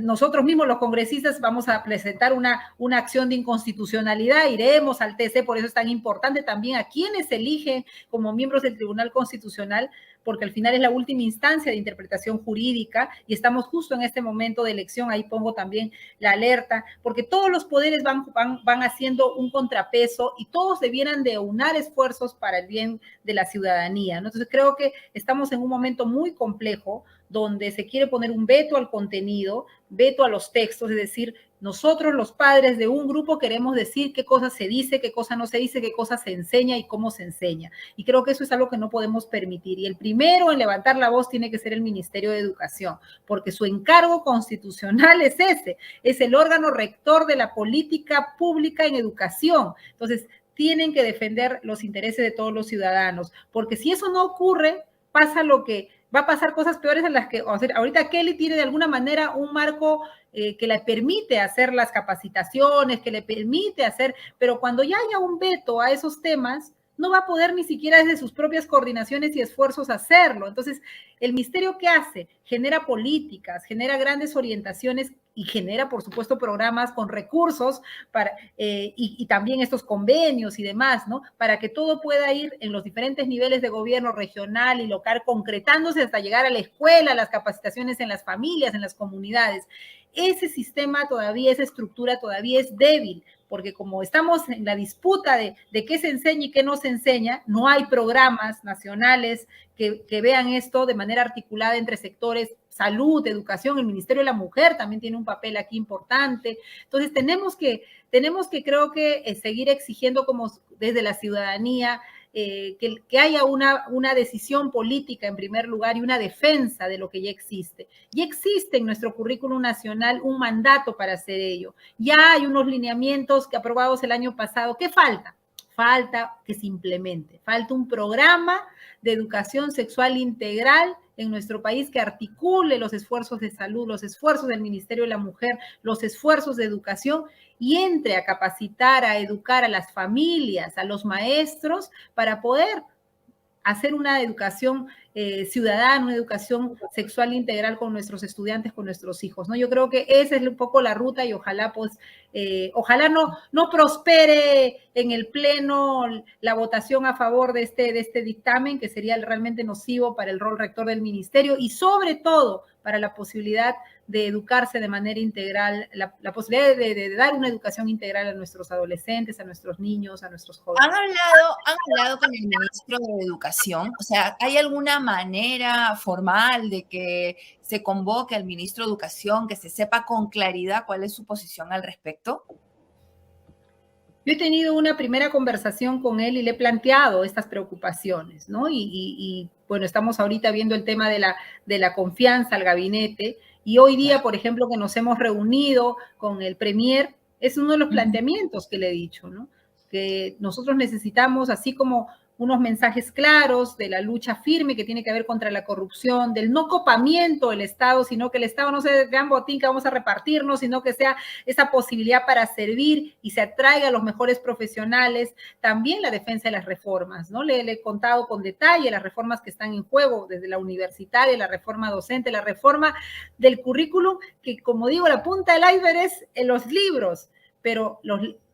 Nosotros mismos los congresistas vamos a presentar una acción de inconstitucionalidad, iremos al TC, por eso es tan importante también a quienes eligen como miembros del Tribunal Constitucional, porque al final es la última instancia de interpretación jurídica y estamos justo en este momento de elección, ahí pongo también la alerta, porque todos los poderes van haciendo un contrapeso y todos debieran de aunar esfuerzos para el bien de la ciudadanía, ¿no? Entonces creo que estamos en un momento muy complejo donde se quiere poner un veto al contenido, veto a los textos, es decir, nosotros los padres de un grupo queremos decir qué cosa se dice, qué cosa no se dice, qué cosa se enseña y cómo se enseña. Y creo que eso es algo que no podemos permitir. Y el primero en levantar la voz tiene que ser el Ministerio de Educación, porque su encargo constitucional es ese, es el órgano rector de la política pública en educación. Entonces, tienen que defender los intereses de todos los ciudadanos, porque si eso no ocurre, pasa lo que va a pasar, cosas peores en las que, o sea, ahorita Kelly tiene de alguna manera un marco que le permite hacer las capacitaciones, que le permite hacer, pero cuando ya haya un veto a esos temas, no va a poder ni siquiera desde sus propias coordinaciones y esfuerzos hacerlo. Entonces, el ministerio, ¿qué hace? Genera políticas, genera grandes orientaciones y genera, por supuesto, programas con recursos para, y también estos convenios y demás, ¿no? Para que todo pueda ir en los diferentes niveles de gobierno regional y local, concretándose hasta llegar a la escuela, las capacitaciones en las familias, en las comunidades. Ese sistema todavía, esa estructura todavía es débil, porque como estamos en la disputa de qué se enseña y qué no se enseña, no hay programas nacionales que vean esto de manera articulada entre sectores, salud, educación. El Ministerio de la Mujer también tiene un papel aquí importante. Entonces tenemos que creo que seguir exigiendo como desde la ciudadanía que haya una decisión política en primer lugar y una defensa de lo que ya existe. Ya existe en nuestro currículum nacional un mandato para hacer ello. Ya hay unos lineamientos que aprobados el año pasado. ¿Qué falta? Falta que se implemente. Falta un programa de educación sexual integral en nuestro país que articule los esfuerzos de salud, los esfuerzos del Ministerio de la Mujer, los esfuerzos de educación y entre a capacitar, a educar a las familias, a los maestros para poder hacer una educación ciudadana, una educación sexual integral con nuestros estudiantes, con nuestros hijos, ¿no? Yo creo que esa es un poco la ruta y ojalá, pues, ojalá no prospere en el Pleno la votación a favor de este dictamen, que sería realmente nocivo para el rol rector del ministerio y sobre todo para la posibilidad de educarse de manera integral, la posibilidad de dar una educación integral a nuestros adolescentes, a nuestros niños, a nuestros jóvenes. ¿Han hablado con el ministro de Educación? O sea, ¿hay alguna manera formal de que se convoque al ministro de Educación, que se sepa con claridad cuál es su posición al respecto? Yo he tenido una primera conversación con él y le he planteado estas preocupaciones, ¿no? Y bueno, estamos ahorita viendo el tema de la confianza al gabinete y hoy día, por ejemplo, que nos hemos reunido con el premier, es uno de los planteamientos que le he dicho, ¿no? Que nosotros necesitamos, así como unos mensajes claros de la lucha firme que tiene que ver contra la corrupción, del no copamiento del Estado, sino que el Estado no sea gran botín que vamos a repartirnos, sino que sea esa posibilidad para servir y se atraiga a los mejores profesionales. También la defensa de las reformas, ¿no? Le he contado con detalle las reformas que están en juego, desde la universitaria, la reforma docente, la reforma del currículum, que como digo, la punta del iceberg es en los libros, pero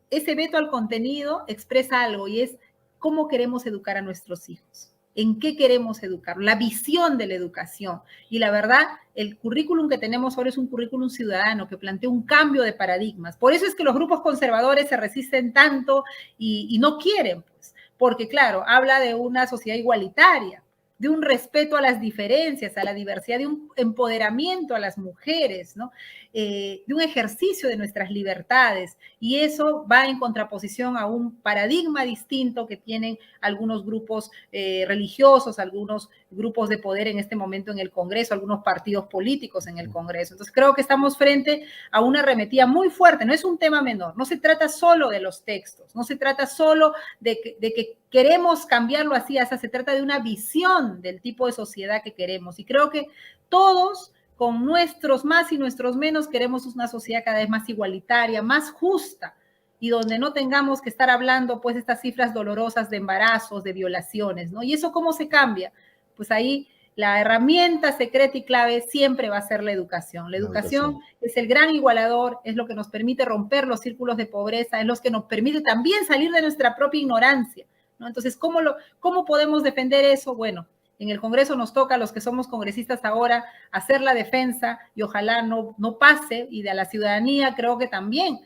ese veto al contenido expresa algo y es cómo queremos educar a nuestros hijos, en qué queremos educar, la visión de la educación. Y la verdad, el currículum que tenemos ahora es un currículum ciudadano que plantea un cambio de paradigmas. Por eso es que los grupos conservadores se resisten tanto y no quieren, pues, porque claro, habla de una sociedad igualitaria, de un respeto a las diferencias, a la diversidad, de un empoderamiento a las mujeres, ¿no? De un ejercicio de nuestras libertades. Y eso va en contraposición a un paradigma distinto que tienen algunos grupos religiosos, algunos grupos de poder en este momento en el Congreso, algunos partidos políticos en el Congreso. Entonces creo que estamos frente a una arremetida muy fuerte. No es un tema menor, no se trata solo de los textos, no se trata solo de que queremos cambiarlo así, se trata de una visión del tipo de sociedad que queremos. Y creo que todos, con nuestros más y nuestros menos, queremos una sociedad cada vez más igualitaria, más justa, y donde no tengamos que estar hablando, pues, estas cifras dolorosas de embarazos, de violaciones, ¿no? ¿Y eso cómo se cambia? Pues ahí la herramienta secreta y clave siempre va a ser la educación. La educación es el gran igualador, es lo que nos permite romper los círculos de pobreza, es lo que nos permite también salir de nuestra propia ignorancia, ¿no? Entonces, ¿cómo podemos defender eso? Bueno, en el Congreso nos toca a los que somos congresistas ahora hacer la defensa y ojalá no pase, y de la ciudadanía creo que también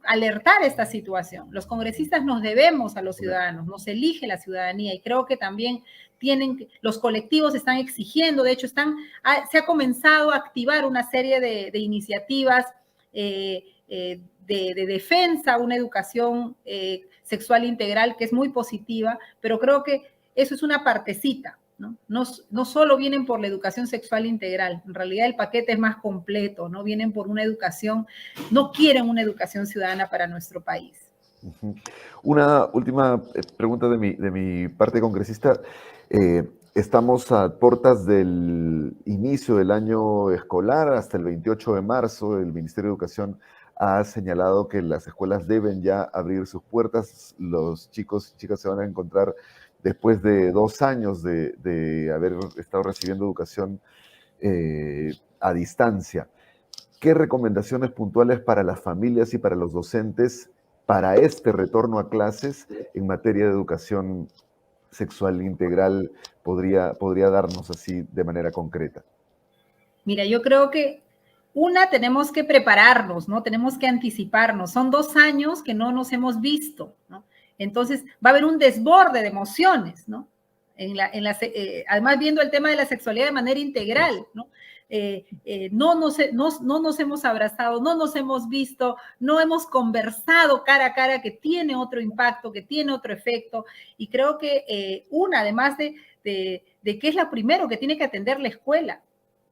alertar esta situación. Los congresistas nos debemos a los ciudadanos, nos elige la ciudadanía y creo que también los colectivos están exigiendo, de hecho se ha comenzado a activar una serie de iniciativas de defensa, una educación sexual integral que es muy positiva, pero creo que eso es una partecita, ¿no? No solo vienen por la educación sexual integral, en realidad el paquete es más completo, ¿no? Vienen por una educación, no quieren una educación ciudadana para nuestro país. Una última pregunta de mi parte, congresista. Estamos a puertas del inicio del año escolar, hasta el 28 de marzo. El Ministerio de Educación ha señalado que las escuelas deben ya abrir sus puertas. Los chicos y chicas se van a encontrar después de 2 años de haber estado recibiendo educación a distancia. ¿Qué recomendaciones puntuales para las familias y para los docentes para este retorno a clases en materia de educación sexual integral podría darnos así de manera concreta? Mira, yo creo que tenemos que prepararnos, ¿no? Tenemos que anticiparnos. Son 2 años que no nos hemos visto, ¿no? Entonces va a haber un desborde de emociones, ¿no? Además, viendo el tema de la sexualidad de manera integral, ¿no? No nos hemos abrazado, no nos hemos visto, no hemos conversado cara a cara, que tiene otro impacto, que tiene otro efecto. Y creo que además de que es lo primero que tiene que atender la escuela,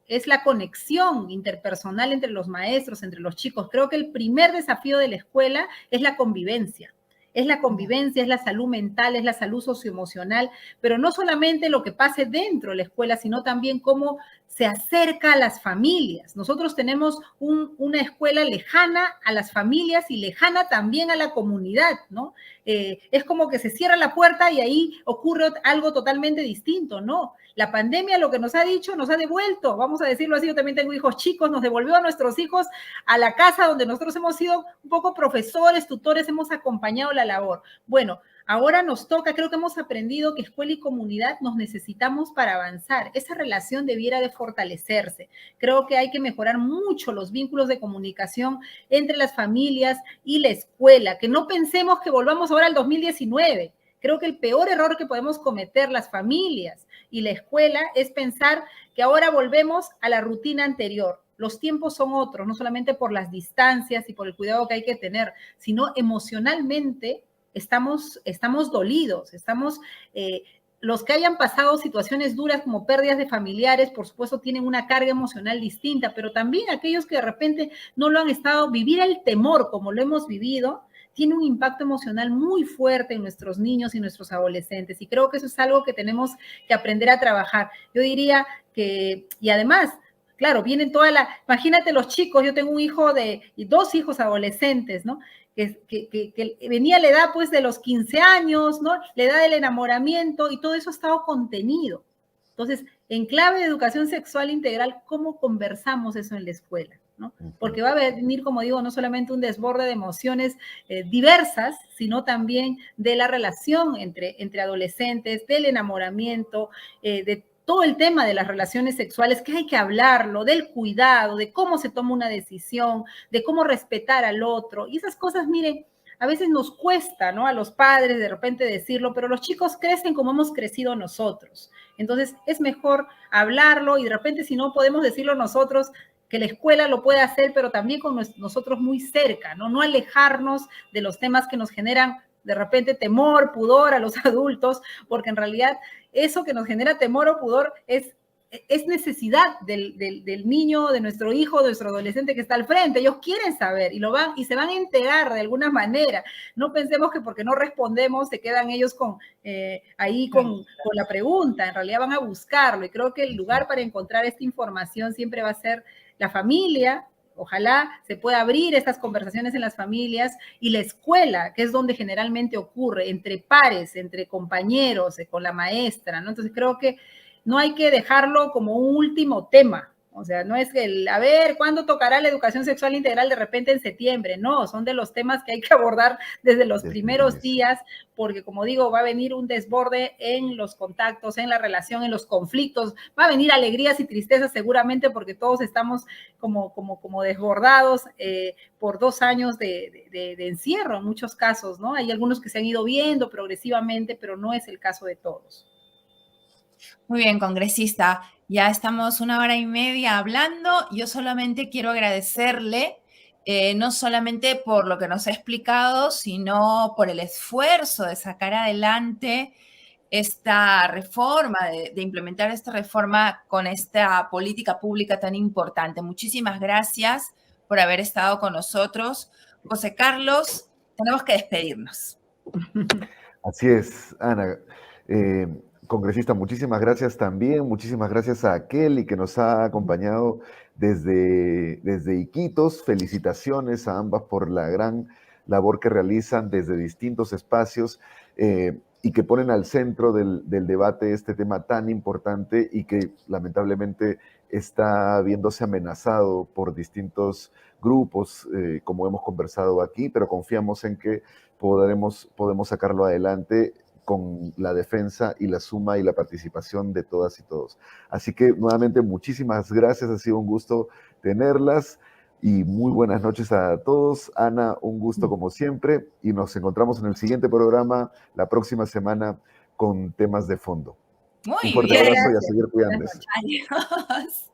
es la conexión interpersonal entre los maestros, entre los chicos. Creo que el primer desafío de la escuela es la convivencia. Es la convivencia, es la salud mental, es la salud socioemocional, pero no solamente lo que pase dentro de la escuela, sino también cómo se acerca a las familias. Nosotros tenemos una escuela lejana a las familias y lejana también a la comunidad, ¿no? Es como que se cierra la puerta y ahí ocurre algo totalmente distinto, ¿no? La pandemia lo que nos ha dicho, nos ha devuelto, vamos a decirlo así, yo también tengo hijos chicos, nos devolvió a nuestros hijos a la casa donde nosotros hemos sido un poco profesores, tutores, hemos acompañado la labor. Bueno, ahora nos toca, creo que hemos aprendido que escuela y comunidad nos necesitamos para avanzar. Esa relación debiera de fortalecerse. Creo que hay que mejorar mucho los vínculos de comunicación entre las familias y la escuela, que no pensemos que volvamos ahora al 2019. Creo que el peor error que podemos cometer las familias y la escuela es pensar que ahora volvemos a la rutina anterior. Los tiempos son otros, no solamente por las distancias y por el cuidado que hay que tener, sino emocionalmente estamos dolidos, los que hayan pasado situaciones duras como pérdidas de familiares, por supuesto, tienen una carga emocional distinta, pero también aquellos que de repente no lo han estado, vivir el temor como lo hemos vivido, tiene un impacto emocional muy fuerte en nuestros niños y nuestros adolescentes. Y creo que eso es algo que tenemos que aprender a trabajar. Yo diría que, y además, claro, vienen imagínate los chicos, yo tengo y 2 hijos adolescentes, ¿no? Que venía la edad pues de los 15 años, ¿no? La edad del enamoramiento y todo eso ha estado contenido. Entonces, en clave de educación sexual integral, ¿cómo conversamos eso en la escuela? ¿No? Porque va a venir, como digo, no solamente un desborde de emociones diversas, sino también de la relación entre adolescentes, del enamoramiento, de todo el tema de las relaciones sexuales, que hay que hablarlo, del cuidado, de cómo se toma una decisión, de cómo respetar al otro. Y esas cosas, miren, a veces nos cuesta, ¿no? A los padres de repente decirlo, pero los chicos crecen como hemos crecido nosotros. Entonces, es mejor hablarlo y de repente, si no podemos decirlo nosotros, que la escuela lo puede hacer, pero también con nosotros muy cerca, ¿no? No alejarnos de los temas que nos generan de repente temor, pudor a los adultos, porque en realidad eso que nos genera temor o pudor es necesidad del niño, de nuestro hijo, de nuestro adolescente que está al frente. Ellos quieren saber y se van a enterar de alguna manera. No pensemos que porque no respondemos se quedan ellos con la pregunta. En realidad van a buscarlo y creo que el lugar para encontrar esta información siempre va a ser la familia. Ojalá se pueda abrir estas conversaciones en las familias y la escuela, que es donde generalmente ocurre, entre pares, entre compañeros, con la maestra, ¿no? Entonces creo que no hay que dejarlo como un último tema. O sea, no es que a ver, ¿cuándo tocará la educación sexual integral de repente en septiembre? No, son de los temas que hay que abordar desde los primeros días, porque como digo, va a venir un desborde en los contactos, en la relación, en los conflictos, va a venir alegrías y tristezas seguramente porque todos estamos como desbordados por 2 años de encierro en muchos casos, ¿no? Hay algunos que se han ido viendo progresivamente, pero no es el caso de todos. Muy bien, congresista. Ya estamos 1 hora y media hablando. Yo solamente quiero agradecerle no solamente por lo que nos ha explicado, sino por el esfuerzo de sacar adelante esta reforma, de implementar esta reforma con esta política pública tan importante. Muchísimas gracias por haber estado con nosotros. José Carlos, tenemos que despedirnos. Así es, Ana. Congresista, muchísimas gracias también. Muchísimas gracias a Kelly, que nos ha acompañado desde Iquitos. Felicitaciones a ambas por la gran labor que realizan desde distintos espacios y que ponen al centro del debate este tema tan importante y que lamentablemente está viéndose amenazado por distintos grupos, como hemos conversado aquí, pero confiamos en que podemos sacarlo adelante con la defensa y la suma y la participación de todas y todos. Así que nuevamente muchísimas gracias, ha sido un gusto tenerlas y muy buenas noches a todos. Ana, un gusto como siempre y nos encontramos en el siguiente programa la próxima semana con temas de fondo. Muy un fuerte bien. abrazo y a seguir cuidándose. Adiós.